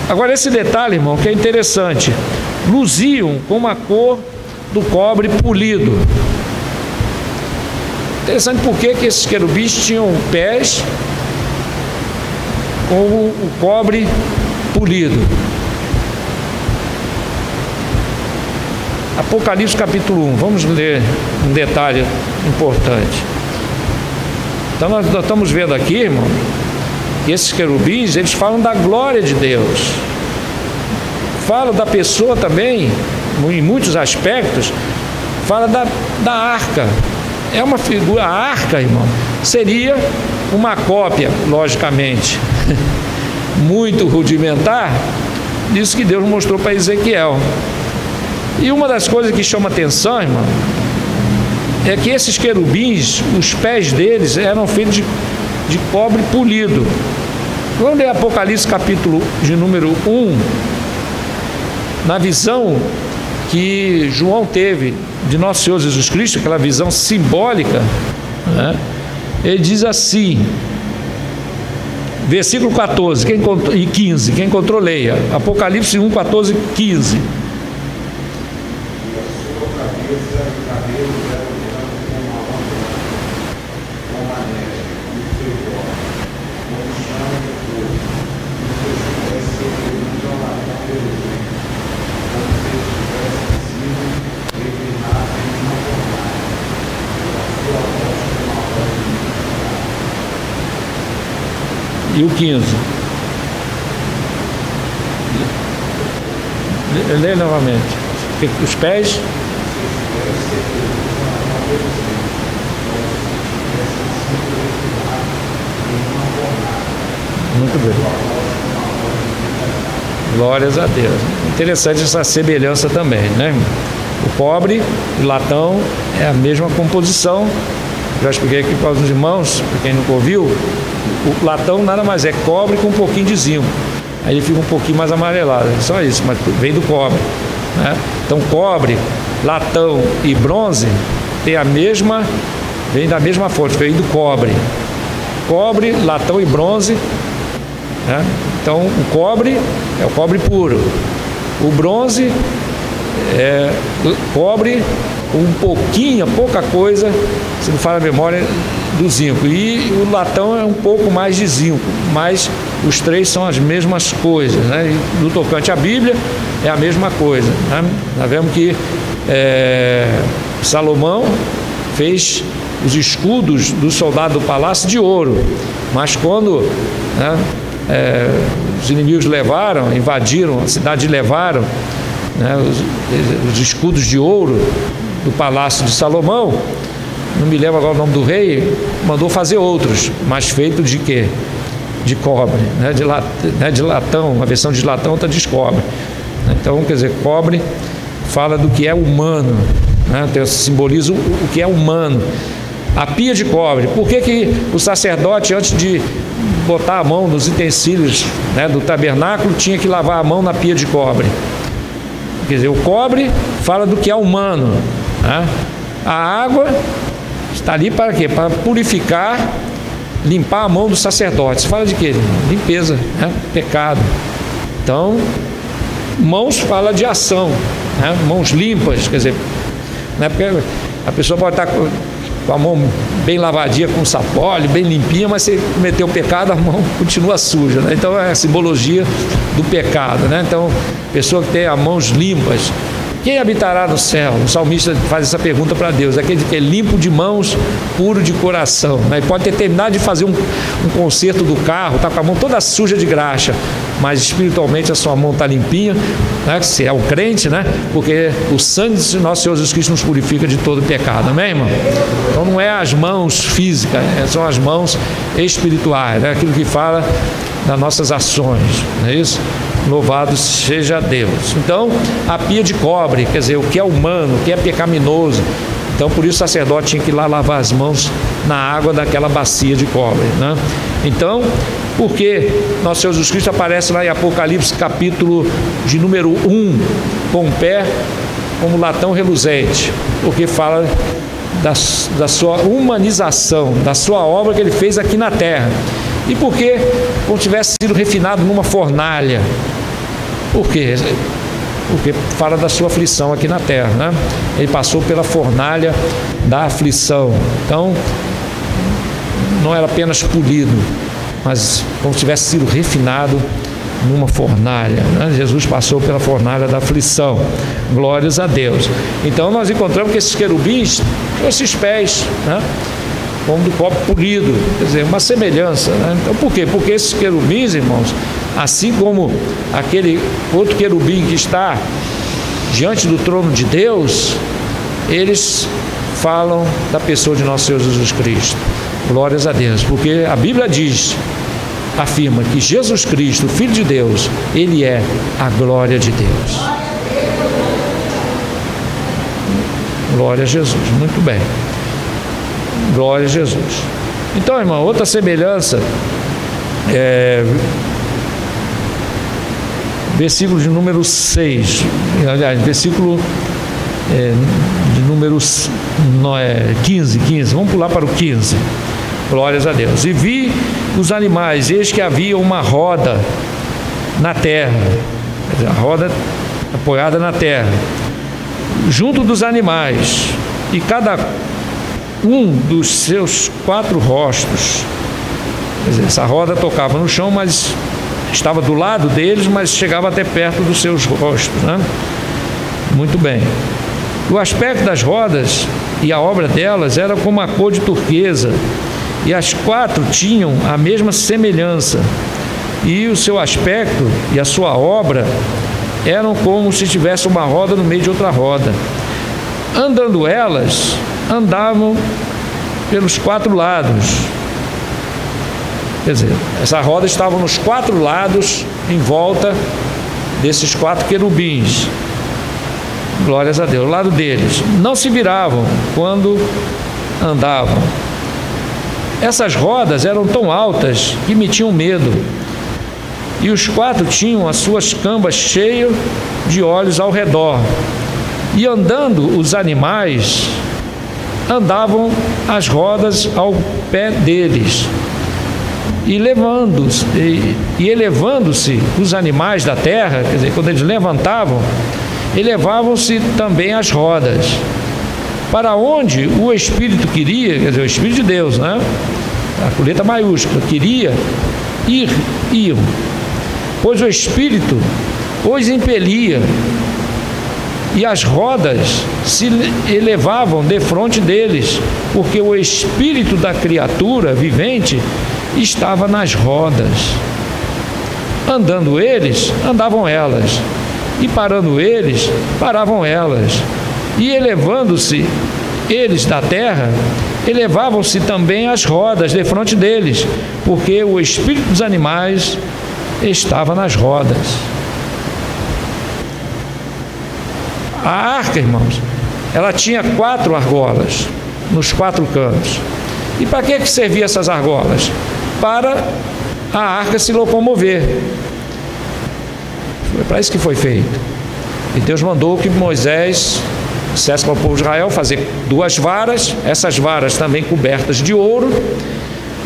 Agora esse detalhe, irmão, que é interessante. Luziam com a cor do cobre polido. Interessante porque esses querubins tinham pés com o cobre polido. Apocalipse capítulo 1, vamos ler um detalhe importante. Então nós estamos vendo aqui, irmão, que esses querubins, eles falam da glória de Deus. Falam da pessoa também, em muitos aspectos, fala da arca. É uma figura, a arca, irmão, seria uma cópia, logicamente, muito rudimentar, disso que Deus mostrou para Ezequiel. E uma das coisas que chama atenção, irmão, é que esses querubins, os pés deles eram feitos de cobre polido. Vamos ler Apocalipse capítulo de número 1, na visão que João teve de nosso Senhor Jesus Cristo, aquela visão simbólica, né? Ele diz assim, versículo 14 e 15, quem encontrou leia, Apocalipse 1, 14 e 15. E o 15. Lê novamente. Os pés. Muito bem. Glórias a Deus. Interessante essa semelhança também, né? O cobre e o latão é a mesma composição. Já expliquei aqui para os irmãos, para quem nunca ouviu, o latão nada mais é cobre com um pouquinho de zinco. Aí ele fica um pouquinho mais amarelado, só isso, mas vem do cobre, né? Então cobre, latão e bronze tem a mesma, vem da mesma fonte, vem do cobre. Cobre, latão e bronze, né? Então o cobre é o cobre puro, o bronze é cobre um pouquinho, pouca coisa, se não fala a memória, do zinco, e o latão é um pouco mais de zinco, mas os três são as mesmas coisas, né? E no tocante à Bíblia é a mesma coisa, né? Nós vemos que Salomão fez os escudos do soldado do palácio de ouro, mas quando, né, os inimigos levaram, invadiram a cidade e levaram, né, os escudos de ouro do palácio de Salomão, não me lembro agora o nome do rei, mandou fazer outros, mas feito de quê? De cobre, né? De latão, uma versão de latão, outra de cobre. Então, quer dizer, cobre fala do que é humano, né? Então, simboliza o que é humano. A pia de cobre, por que o sacerdote, antes de botar a mão nos utensílios, né, do tabernáculo, tinha que lavar a mão na pia de cobre? Quer dizer, o cobre fala do que é humano, né? A água está ali para quê? Para purificar, limpar a mão do sacerdote. Fala de quê? Limpeza, né? Pecado. Então, mãos fala de ação, né? Mãos limpas, quer dizer, né? Porque a pessoa pode estar com a mão bem lavadinha, com sapólio, bem limpinha, mas se cometeu o pecado, a mão continua suja, né? Então é a simbologia do pecado, né? Então, pessoa que tem as mãos limpas, quem habitará no céu? O salmista faz essa pergunta para Deus, aquele que é limpo de mãos, puro de coração, né? Pode ter terminado de fazer um conserto do carro, está com a mão toda suja de graxa, mas espiritualmente a sua mão está limpinha, né? Se é um crente, né? Porque o sangue de nosso Senhor Jesus Cristo nos purifica de todo pecado, amém, irmão? Então não é as mãos físicas, são as mãos espirituais, né? Aquilo que fala das nossas ações, não é isso? Louvado seja Deus. Então, a pia de cobre, quer dizer, o que é humano, o que é pecaminoso. Então, por isso o sacerdote tinha que ir lá lavar as mãos na água daquela bacia de cobre, né? Então, porque nosso Senhor Jesus Cristo aparece lá em Apocalipse capítulo de número 1, com o pé como latão reluzente, porque fala da sua humanização, da sua obra que ele fez aqui na terra. E por que como tivesse sido refinado numa fornalha? Por quê? Porque fala da sua aflição aqui na terra, né? Ele passou pela fornalha da aflição. Então, não era apenas polido, mas como se tivesse sido refinado numa fornalha, né? Jesus passou pela fornalha da aflição. Glórias a Deus. Então, nós encontramos que esses querubins, esses pés, né, como do cobre polido, quer dizer, uma semelhança, né? Então, por quê? Porque esses querubins, irmãos, assim como aquele outro querubim que está diante do trono de Deus, eles falam da pessoa de nosso Senhor Jesus Cristo. Glórias a Deus, porque a Bíblia afirma que Jesus Cristo, Filho de Deus, Ele é a glória de Deus. Glória a Jesus. Muito bem. Glória a Jesus. Então, irmão, outra semelhança versículo de número 6, aliás, versículo de número 15, vamos pular para o 15. Glórias a Deus. E vi os animais, eis que havia uma roda na terra, a roda apoiada na terra, junto dos animais, e cada um dos seus 4 rostos. Quer dizer, essa roda tocava no chão, mas estava do lado deles, mas chegava até perto dos seus rostos, né? Muito bem. O aspecto das rodas e a obra delas era como a cor de turquesa, e as 4 tinham a mesma semelhança, e o seu aspecto e a sua obra eram como se tivesse uma roda no meio de outra roda. Andando elas, andavam pelos 4 lados. Quer dizer, essa roda estava nos 4 lados, em volta desses 4 querubins. Glórias a Deus. Ao lado deles, não se viravam quando andavam. Essas rodas eram tão altas que me tinham medo. E os 4 tinham as suas cambas cheias de olhos ao redor. E andando os animais, andavam as rodas ao pé deles. E elevando-se os animais da terra, quer dizer, quando eles levantavam, elevavam-se também as rodas, para onde o Espírito queria, quer dizer, o Espírito de Deus, né? A coleta maiúscula, queria iam, pois o Espírito os impelia, e as rodas se elevavam defronte deles, porque o Espírito da criatura vivente estava nas rodas. Andando eles, andavam elas, e parando eles, paravam elas, e elevando-se eles da terra, elevavam-se também as rodas defronte deles, porque o espírito dos animais estava nas rodas. A arca, irmãos, ela tinha 4 argolas nos 4 cantos. E para que serviam essas argolas? Para a arca se locomover. Foi para isso que foi feito. E Deus mandou que Moisés dissesse para o povo de Israel fazer 2 varas, essas varas também cobertas de ouro,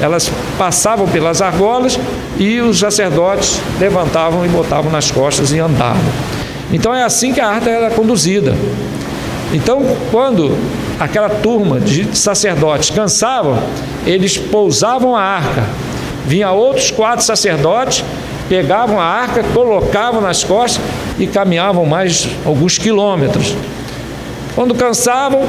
elas passavam pelas argolas e os sacerdotes levantavam e botavam nas costas e andavam. Então é assim que a arca era conduzida. Então, quando aquela turma de sacerdotes cansavam, eles pousavam a arca, vinha outros 4 sacerdotes, pegavam a arca, colocavam nas costas e caminhavam mais alguns quilômetros. Quando cansavam,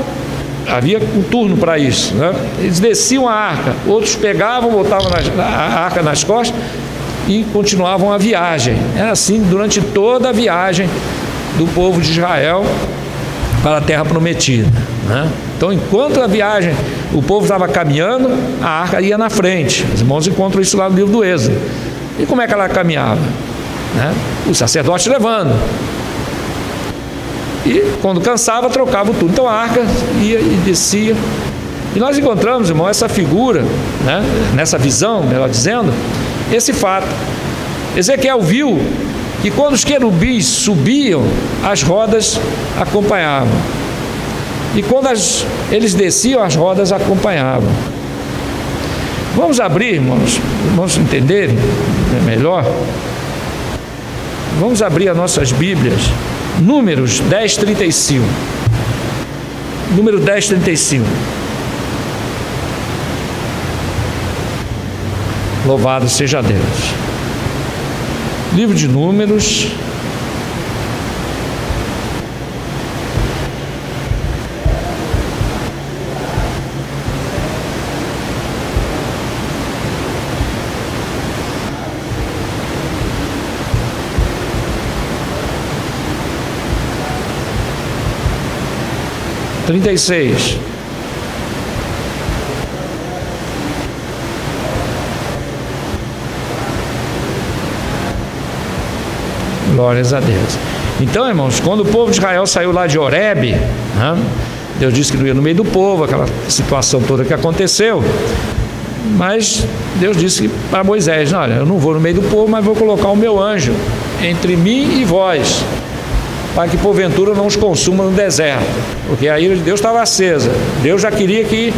havia um turno para isso, né? Eles desciam a arca, outros pegavam, botavam a arca nas costas e continuavam a viagem. Era assim durante toda a viagem do povo de Israel para a terra prometida, né? Então, enquanto a viagem, o povo estava caminhando, a arca ia na frente. Os irmãos encontram isso lá no livro do Êxodo. E como é que ela caminhava? Né? O sacerdote levando. E quando cansava, trocava o turno. Então a arca ia e descia. E nós encontramos, irmão, essa figura, né? Nessa visão, melhor dizendo, esse fato. Ezequiel viu que quando os querubins subiam, as rodas acompanhavam. E quando eles desciam, as rodas acompanhavam. Vamos abrir, irmãos, vamos entenderem melhor. Vamos abrir as nossas Bíblias. Números 10:35. Número 10:35. Louvado seja Deus. Livro de Números. Trinta e 36. Glórias a Deus. Então, irmãos, quando o povo de Israel saiu lá de Horebe, né, Deus disse que não ia no meio do povo, aquela situação toda que aconteceu. Mas Deus disse para Moisés: olha, eu não vou no meio do povo, mas vou colocar o meu anjo entre mim e vós, para que porventura não os consuma no deserto, porque a ira de Deus estava acesa. Deus já queria que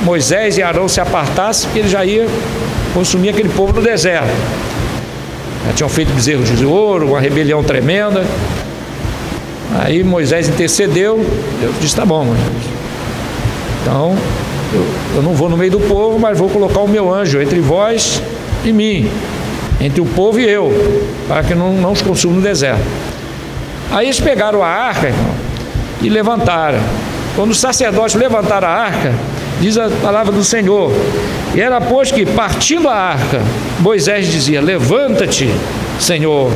Moisés e Arão se apartassem, porque ele já ia consumir aquele povo no deserto. Já tinham feito bezerros de ouro, uma rebelião tremenda. Aí Moisés intercedeu. Deus disse: tá bom, Moisés, então eu não vou no meio do povo, mas vou colocar o meu anjo entre vós e mim, entre o povo e eu, para que não os consuma no deserto. Aí eles pegaram a arca, irmão, e levantaram. Quando os sacerdotes levantaram a arca, diz a palavra do Senhor: e era pois que, partindo a arca, Moisés dizia: levanta-te, Senhor,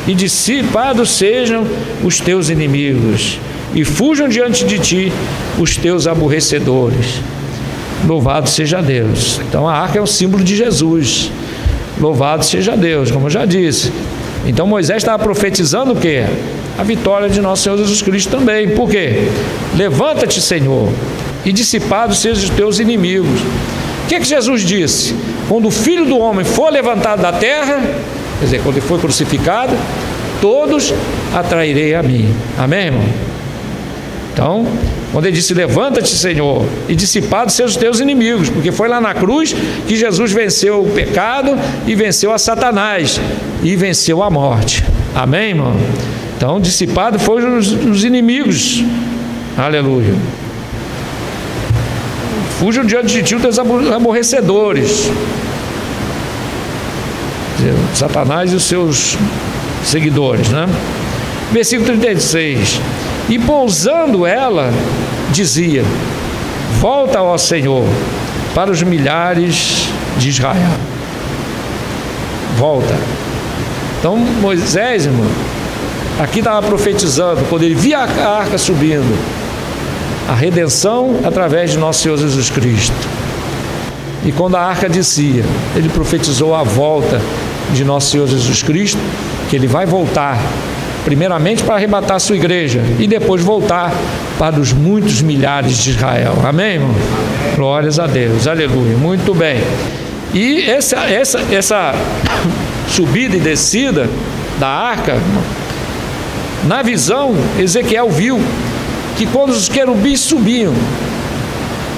e dissipados sejam os teus inimigos, e fujam diante de ti os teus aborrecedores. Louvado seja Deus. Então a arca é um símbolo de Jesus. Louvado seja Deus, como eu já disse. Então Moisés estava profetizando o quê? A vitória de nosso Senhor Jesus Cristo também. Por quê? Levanta-te, Senhor, e dissipados sejam os teus inimigos. O que Jesus disse? Quando o Filho do Homem for levantado da terra, quer dizer, quando ele for crucificado, todos atrairei a mim. Amém, irmão? Então, quando ele disse: levanta-te, Senhor, e dissipados sejam os teus inimigos, porque foi lá na cruz que Jesus venceu o pecado e venceu a Satanás e venceu a morte. Amém, irmão? Então, dissipado foram os inimigos. Aleluia. Fujam diante de ti os teus aborrecedores. Satanás e os seus seguidores, né? Versículo 36. E pousando ela, dizia: volta, ó Senhor, para os milhares de Israel. Volta. Então Moisés, irmão, aqui estava profetizando, quando ele via a arca subindo, a redenção através de nosso Senhor Jesus Cristo. E quando a arca descia, ele profetizou a volta de nosso Senhor Jesus Cristo, que ele vai voltar primeiramente para arrebatar a sua igreja e depois voltar para os muitos milhares de Israel. Amém, irmão? Glórias a Deus, aleluia, muito bem. E essa subida e descida da arca, na visão, Ezequiel viu que quando os querubins subiam,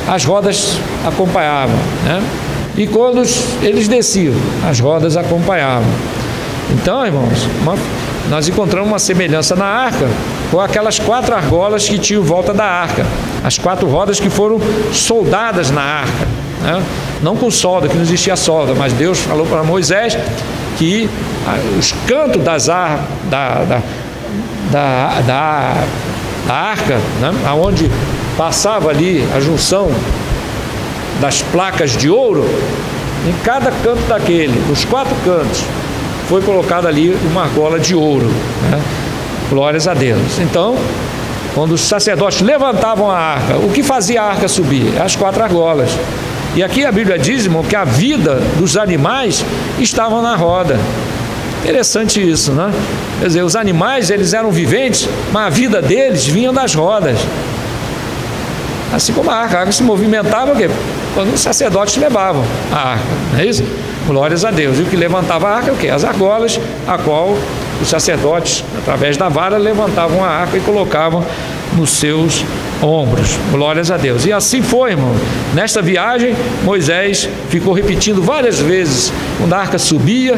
as rodas acompanhavam, né? E quando eles desciam, as rodas acompanhavam. Então, irmãos, nós encontramos uma semelhança na arca com aquelas 4 argolas que tinham volta da arca, as 4 rodas que foram soldadas na arca, né? Não com solda, que não existia solda, mas Deus falou para Moisés que os cantos da arca, né? Onde passava ali a junção das placas de ouro, em cada canto daquele, nos 4 cantos, foi colocada ali uma argola de ouro, né? Glórias a Deus. Então, quando os sacerdotes levantavam a arca, o que fazia a arca subir? As 4 argolas. E aqui a Bíblia diz, irmão, que a vida dos animais estavam na roda. Interessante isso, né? Quer dizer, os animais, eles eram viventes, mas a vida deles vinha das rodas. Assim como a arca se movimentava, porque quando os sacerdotes levavam a arca, não é isso? Glórias a Deus. E o que levantava a arca é o quê? As argolas, a qual os sacerdotes, através da vara, levantavam a arca e colocavam nos seus ombros. Glórias a Deus. E assim foi, irmão. Nesta viagem, Moisés ficou repetindo várias vezes, quando a arca subia,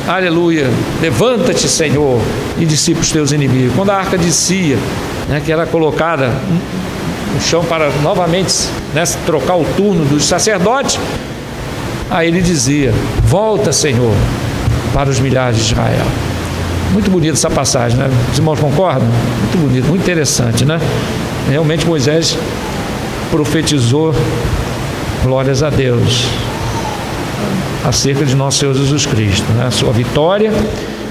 aleluia, levanta-te, Senhor, e dissipa os teus inimigos. Quando a arca descia, né, que era colocada no chão para novamente, né, trocar o turno dos sacerdotes, aí ele dizia: volta, Senhor, para os milhares de Israel. Muito bonita essa passagem, né? Os irmãos concordam? Muito bonito, muito interessante, né? Realmente Moisés profetizou, glórias a Deus, acerca de nosso Senhor Jesus Cristo, né? A sua vitória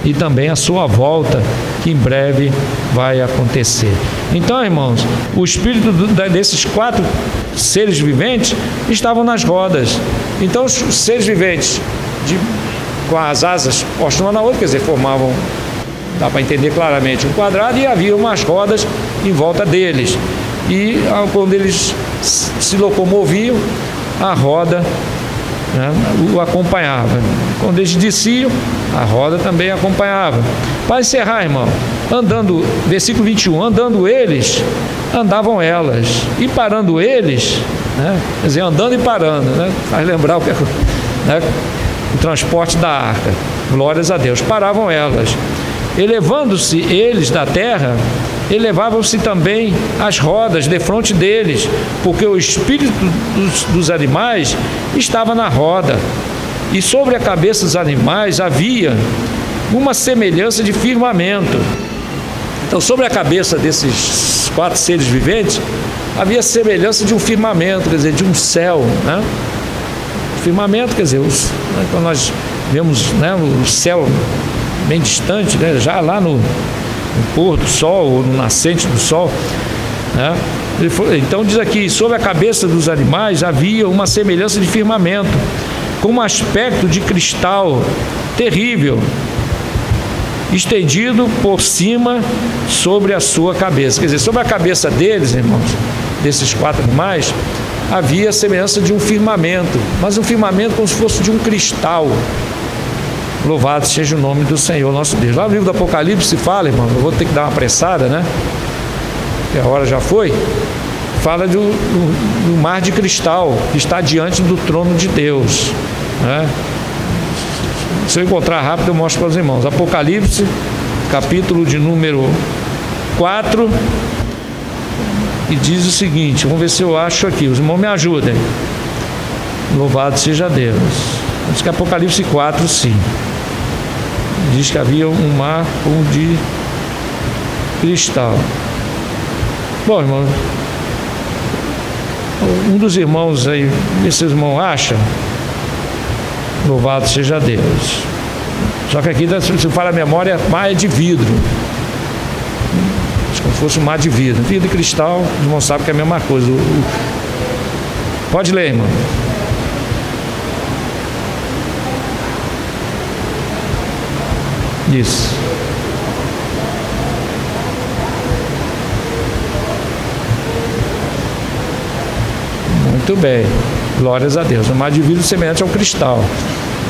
e também a sua volta, que em breve vai acontecer. Então, irmãos, o espírito desses 4 seres viventes estavam nas rodas. Então, os seres viventes com as asas postas uma na outra, quer dizer, formavam, dá para entender claramente, um quadrado, e havia umas rodas em volta deles. e quando eles se locomoviam, a roda, né, o acompanhava. Quando eles desciam, a roda também acompanhava. Para encerrar, irmão, andando, versículo 21, andando eles, andavam elas, e parando eles, né, quer dizer, andando e parando, né, faz lembrar o que é, né, o transporte da arca, glórias a Deus, paravam elas, elevando-se eles da terra, elevavam-se também as rodas defronte deles, porque o espírito dos animais estava na roda, e sobre a cabeça dos animais havia uma semelhança de firmamento. Então, sobre a cabeça desses 4 seres viventes havia semelhança de um firmamento, quer dizer, de um céu, né? Firmamento, quer dizer, quando nós vemos, né, o céu bem distante, né, já lá no pôr do sol ou no nascente do sol, né? Então diz aqui, sobre a cabeça dos animais havia uma semelhança de firmamento, com um aspecto de cristal terrível, estendido por cima sobre a sua cabeça. Quer dizer, sobre a cabeça deles, irmãos, desses 4 animais, havia a semelhança de um firmamento, mas um firmamento como se fosse de um cristal. Louvado seja o nome do Senhor nosso Deus. Lá no livro do Apocalipse se fala, irmão, eu vou ter que dar uma apressada, né, porque a hora já foi. Fala do mar de cristal que está diante do trono de Deus, né? Se eu encontrar rápido eu mostro para os irmãos. Apocalipse, capítulo de número 4, e diz o seguinte, vamos ver se eu acho aqui, os irmãos me ajudem. Louvado seja Deus. Diz que Apocalipse 4, sim, diz que havia um mar como de cristal. Bom, irmão, um dos irmãos aí, esses irmãos acham. Louvado seja Deus. Só que aqui, se fala a memória, mar é de vidro, como se fosse um mar de vidro. Vidro e cristal, os irmãos sabem que é a mesma coisa. Pode ler, irmão. Isso. Muito bem. Glórias a Deus. O mar de vidro semelhante ao cristal.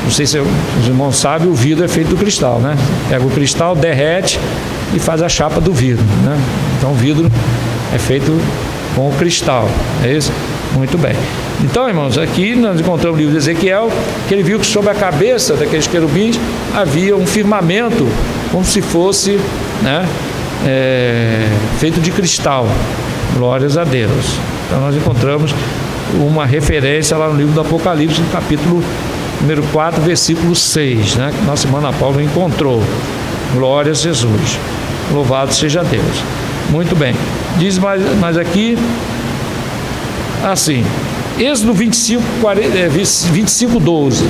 Não sei se os irmãos sabem, o vidro é feito do cristal, né? Pega o cristal, derrete e faz a chapa do vidro, né? Então o vidro é feito com o cristal. É isso? Muito bem. Então, irmãos, aqui nós encontramos o livro de Ezequiel, que ele viu que sobre a cabeça daqueles querubins havia um firmamento, como se fosse, né, feito de cristal. Glórias a Deus. Então nós encontramos uma referência lá no livro do Apocalipse, no capítulo número 4, versículo 6, né, que nossa irmã Ana Paula encontrou. Glórias a Jesus. Louvado seja Deus. Muito bem. Diz mais aqui, assim, Êxodo 25, 12.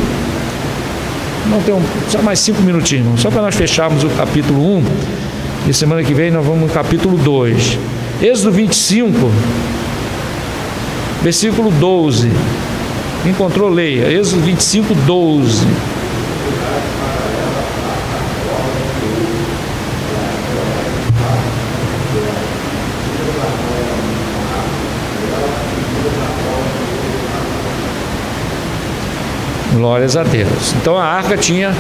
Não tem só mais 5 minutinhos, só para nós fecharmos o capítulo 1, e semana que vem nós vamos no capítulo 2. Êxodo 25, versículo 12. Encontrou, leia. Êxodo 25, 12. Glórias a Deus. Então a arca tinha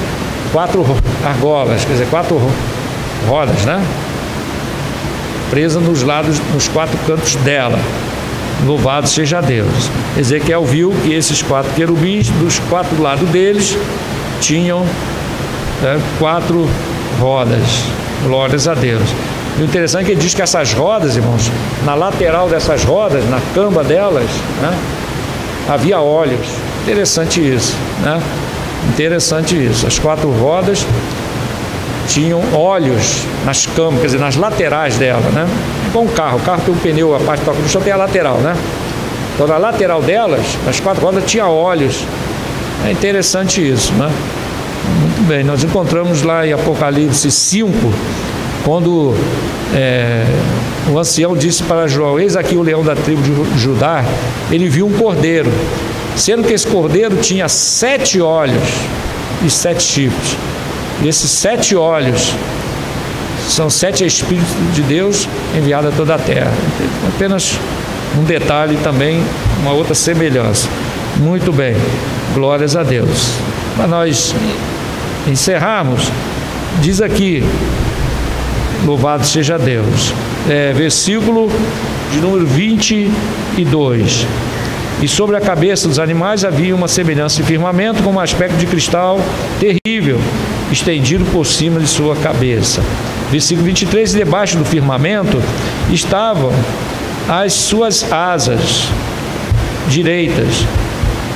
4 argolas, quer dizer, 4 rodas, né? Presa nos lados, nos 4 cantos dela. Louvado seja Deus. Ezequiel viu que esses 4 querubins, dos 4 lados deles, tinham 4 rodas. Glórias a Deus. E o interessante é que ele diz que essas rodas, irmãos, na lateral dessas rodas, na camba delas, né, havia óleos. Interessante isso, né? Interessante isso. As 4 rodas tinham óleos nas cambas, quer dizer, nas laterais dela, né? Igual um carro. O carro tem um pneu, a parte do chão tem a lateral, né? Então, na lateral delas, as 4 rodas tinha óleos. É interessante isso, né? Muito bem. Nós encontramos lá em Apocalipse 5, quando o ancião disse para João: eis aqui o leão da tribo de Judá. Ele viu um cordeiro, sendo que esse cordeiro tinha 7 olhos e 7 chifres. E esses 7 olhos São 7 Espíritos de Deus enviados a toda a terra. Apenas um detalhe também, uma outra semelhança. Muito bem, glórias a Deus. Para nós encerrarmos, diz aqui, louvado seja Deus, versículo de número 22. E sobre a cabeça dos animais havia uma semelhança de firmamento com um aspecto de cristal terrível, estendido por cima de sua cabeça. Versículo 23, debaixo do firmamento estavam as suas asas direitas,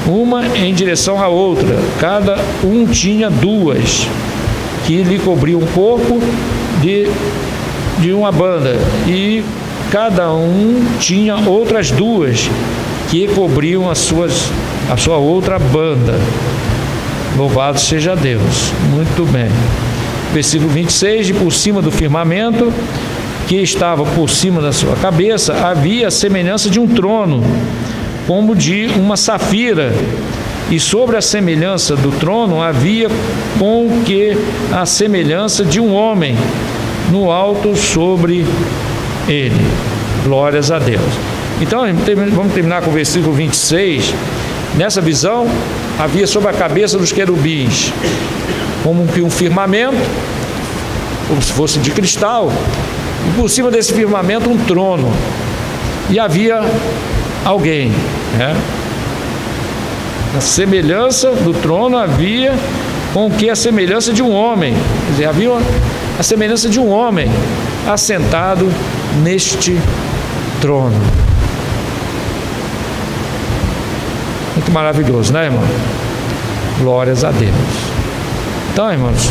uma em direção à outra, cada um tinha 2, que lhe cobriam um corpo de uma banda, e cada um tinha outras 2, que cobriam a sua outra banda. Louvado seja Deus. Muito bem. Versículo 26, e por cima do firmamento, que estava por cima da sua cabeça, havia a semelhança de um trono, como de uma safira, e sobre a semelhança do trono havia com que a semelhança de um homem no alto sobre ele. Glórias a Deus. Então vamos terminar com o versículo 26. Nessa visão havia sobre a cabeça dos querubins como que um firmamento, como se fosse de cristal, e por cima desse firmamento um trono, e havia alguém, né? A semelhança do trono havia com que a semelhança de um homem, quer dizer, havia a semelhança de um homem assentado neste trono. Muito maravilhoso, né, irmão? Glórias a Deus. Então, irmãos,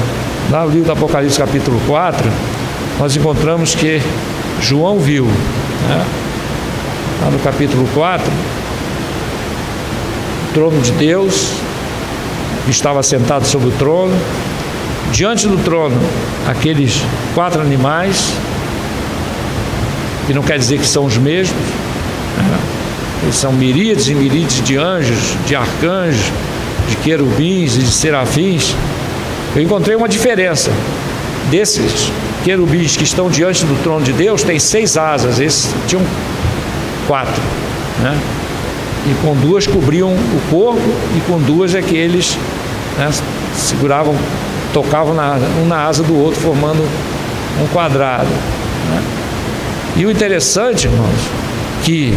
lá no livro do Apocalipse capítulo 4, nós encontramos que João viu, né? Lá no capítulo 4, o trono de Deus, que estava sentado sobre o trono, diante do trono, aqueles 4 animais, que não quer dizer que são os mesmos, né? Eles são miríades e miríades de anjos, de arcanjos, de querubins e de serafins. Eu encontrei uma diferença. Desses querubins que estão diante do trono de Deus, tem 6 asas, esses tinham 4, né? E com 2 cobriam o corpo, e com 2 é que eles, né, seguravam, tocavam um na asa do outro, formando um quadrado, né? E o interessante, irmãos, que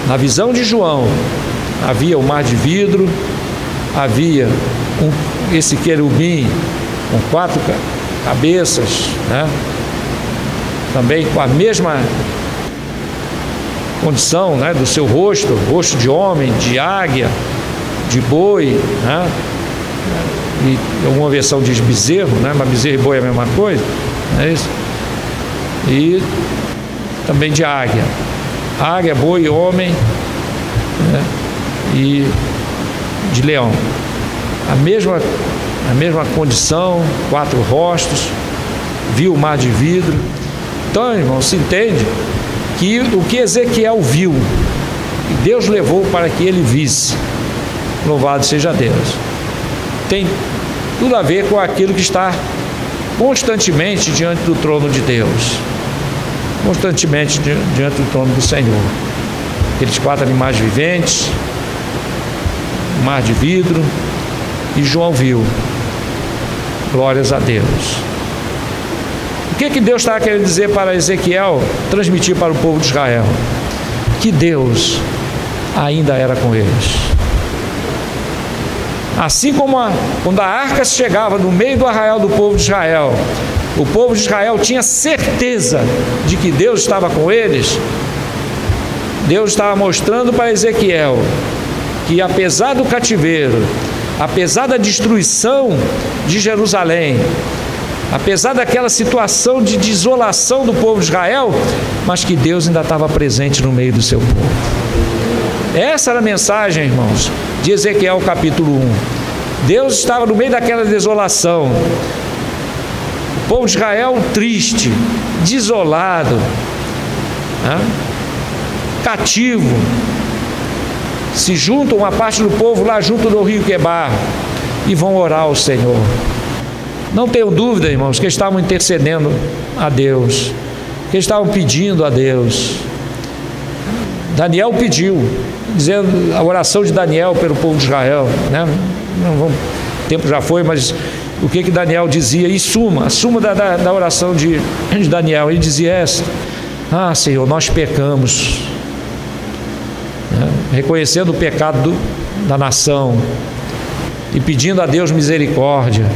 na visão de João havia o mar de vidro, havia esse querubim com 4 cabeças, né? Também com a mesma condição, né, do seu rosto, rosto de homem, de águia, de boi, né? E alguma versão diz bezerro, né? Mas bezerro e boi é a mesma coisa, não é isso? E também de águia, boi, homem, né? E de leão, a mesma condição, 4 rostos, viu o mar de vidro. Então, irmão, se entende que o que Ezequiel viu, Deus levou para que ele visse. Louvado seja Deus. Tem tudo a ver com aquilo que está constantemente diante do trono de Deus, constantemente diante do trono do Senhor. Aqueles 4 animais viventes, mar de vidro, e João viu. Glórias a Deus. O que Deus estava querendo dizer para Ezequiel transmitir para o povo de Israel? Que Deus ainda era com eles. Assim como quando a arca chegava no meio do arraial do povo de Israel, o povo de Israel tinha certeza de que Deus estava com eles. Deus estava mostrando para Ezequiel que, apesar do cativeiro, apesar da destruição de Jerusalém, apesar daquela situação de desolação do povo de Israel, mas que Deus ainda estava presente no meio do seu povo. Essa era a mensagem, irmãos, de Ezequiel capítulo 1. Deus estava no meio daquela desolação. O povo de Israel triste, desolado, né? Cativo. Se juntam uma parte do povo lá junto do rio Quebar e vão orar ao Senhor. Não tenho dúvida, irmãos, que estavam intercedendo a Deus, que estavam pedindo a Deus. Daniel pediu, dizendo a oração de Daniel pelo povo de Israel, né? O tempo já foi, mas o que Daniel dizia? E a suma da oração de Daniel, ele dizia essa: ah, Senhor, nós pecamos, né? Reconhecendo o pecado da nação e pedindo a Deus misericórdia.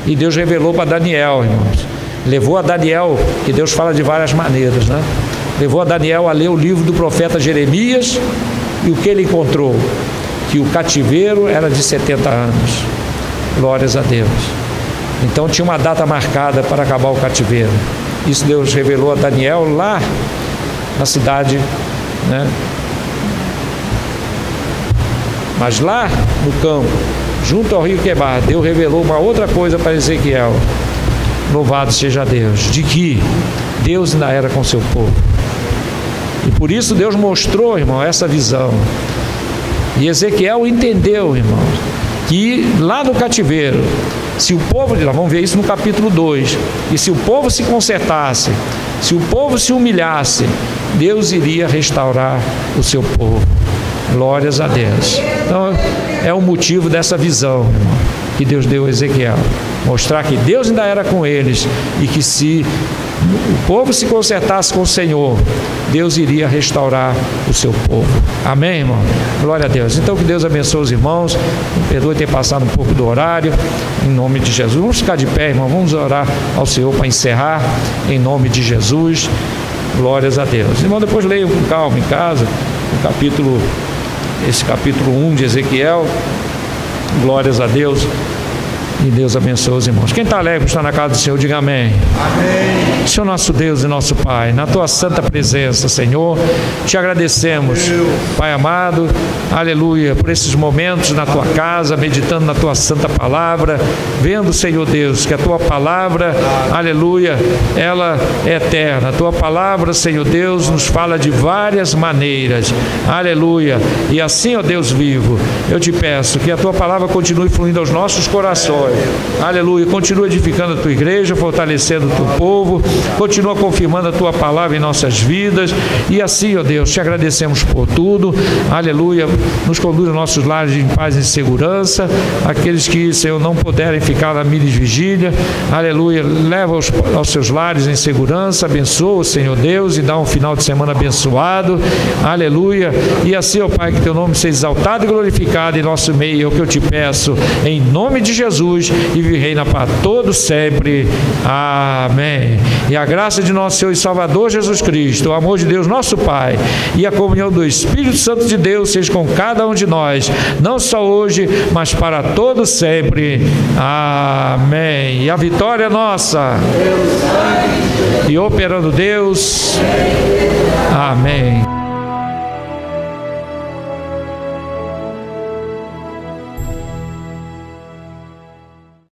E Deus revelou para Daniel, irmãos, levou a Daniel, que Deus fala de várias maneiras, né? Levou a Daniel a ler o livro do profeta Jeremias, e o que ele encontrou? Que o cativeiro era de 70 anos. Glórias a Deus. Então tinha uma data marcada para acabar o cativeiro. Isso Deus revelou a Daniel lá na cidade, né? Mas lá no campo, junto ao rio Quebar, Deus revelou uma outra coisa para Ezequiel. Louvado seja Deus, de que Deus ainda era com seu povo. E por isso Deus mostrou, irmão, essa visão. E Ezequiel entendeu, irmão, que lá no cativeiro, se o povo, vamos ver isso no capítulo 2, e se o povo se consertasse, se o povo se humilhasse, Deus iria restaurar o seu povo. Glórias a Deus. Então é o motivo dessa visão, irmão, que Deus deu a Ezequiel, mostrar que Deus ainda era com eles, e que se o povo se consertasse com o Senhor, Deus iria restaurar o seu povo. Amém, irmão? Glória a Deus. Então que Deus abençoe os irmãos. Me perdoe ter passado um pouco do horário, em nome de Jesus. Vamos ficar de pé, irmão, vamos orar ao Senhor para encerrar, em nome de Jesus. Glórias a Deus. Irmão, depois leiam com calma em casa esse capítulo 1 de Ezequiel. Glórias a Deus. E Deus abençoe os irmãos. Quem está alegre, está na casa do Senhor, diga amém. Amém. Senhor nosso Deus e nosso Pai, na Tua santa presença, Senhor, te agradecemos, Pai amado, aleluia, por esses momentos na Tua casa, meditando na Tua santa palavra, vendo, Senhor Deus, que a Tua palavra, aleluia, ela é eterna. A Tua palavra, Senhor Deus, nos fala de várias maneiras, aleluia. E assim, ó Deus vivo, eu te peço que a Tua palavra continue fluindo aos nossos corações. Aleluia, continua edificando a Tua igreja, fortalecendo o Teu povo, continua confirmando a Tua palavra em nossas vidas, e assim, ó Deus, te agradecemos por tudo, aleluia. Nos conduz aos nossos lares em paz e segurança. Aqueles que, Senhor, não puderem ficar na milha de vigília, aleluia, leva aos seus lares em segurança, abençoa, Senhor Deus, e dá um final de semana abençoado, aleluia. E assim, ó Pai, que Teu nome seja exaltado e glorificado em nosso meio, é o que eu te peço, em nome de Jesus, e reina para todos sempre. Amém. E a graça de nosso Senhor e Salvador Jesus Cristo, o amor de Deus nosso Pai e a comunhão do Espírito Santo de Deus seja com cada um de nós, não só hoje, mas para todos sempre. Amém. E a vitória é nossa, e operando Deus. Amém.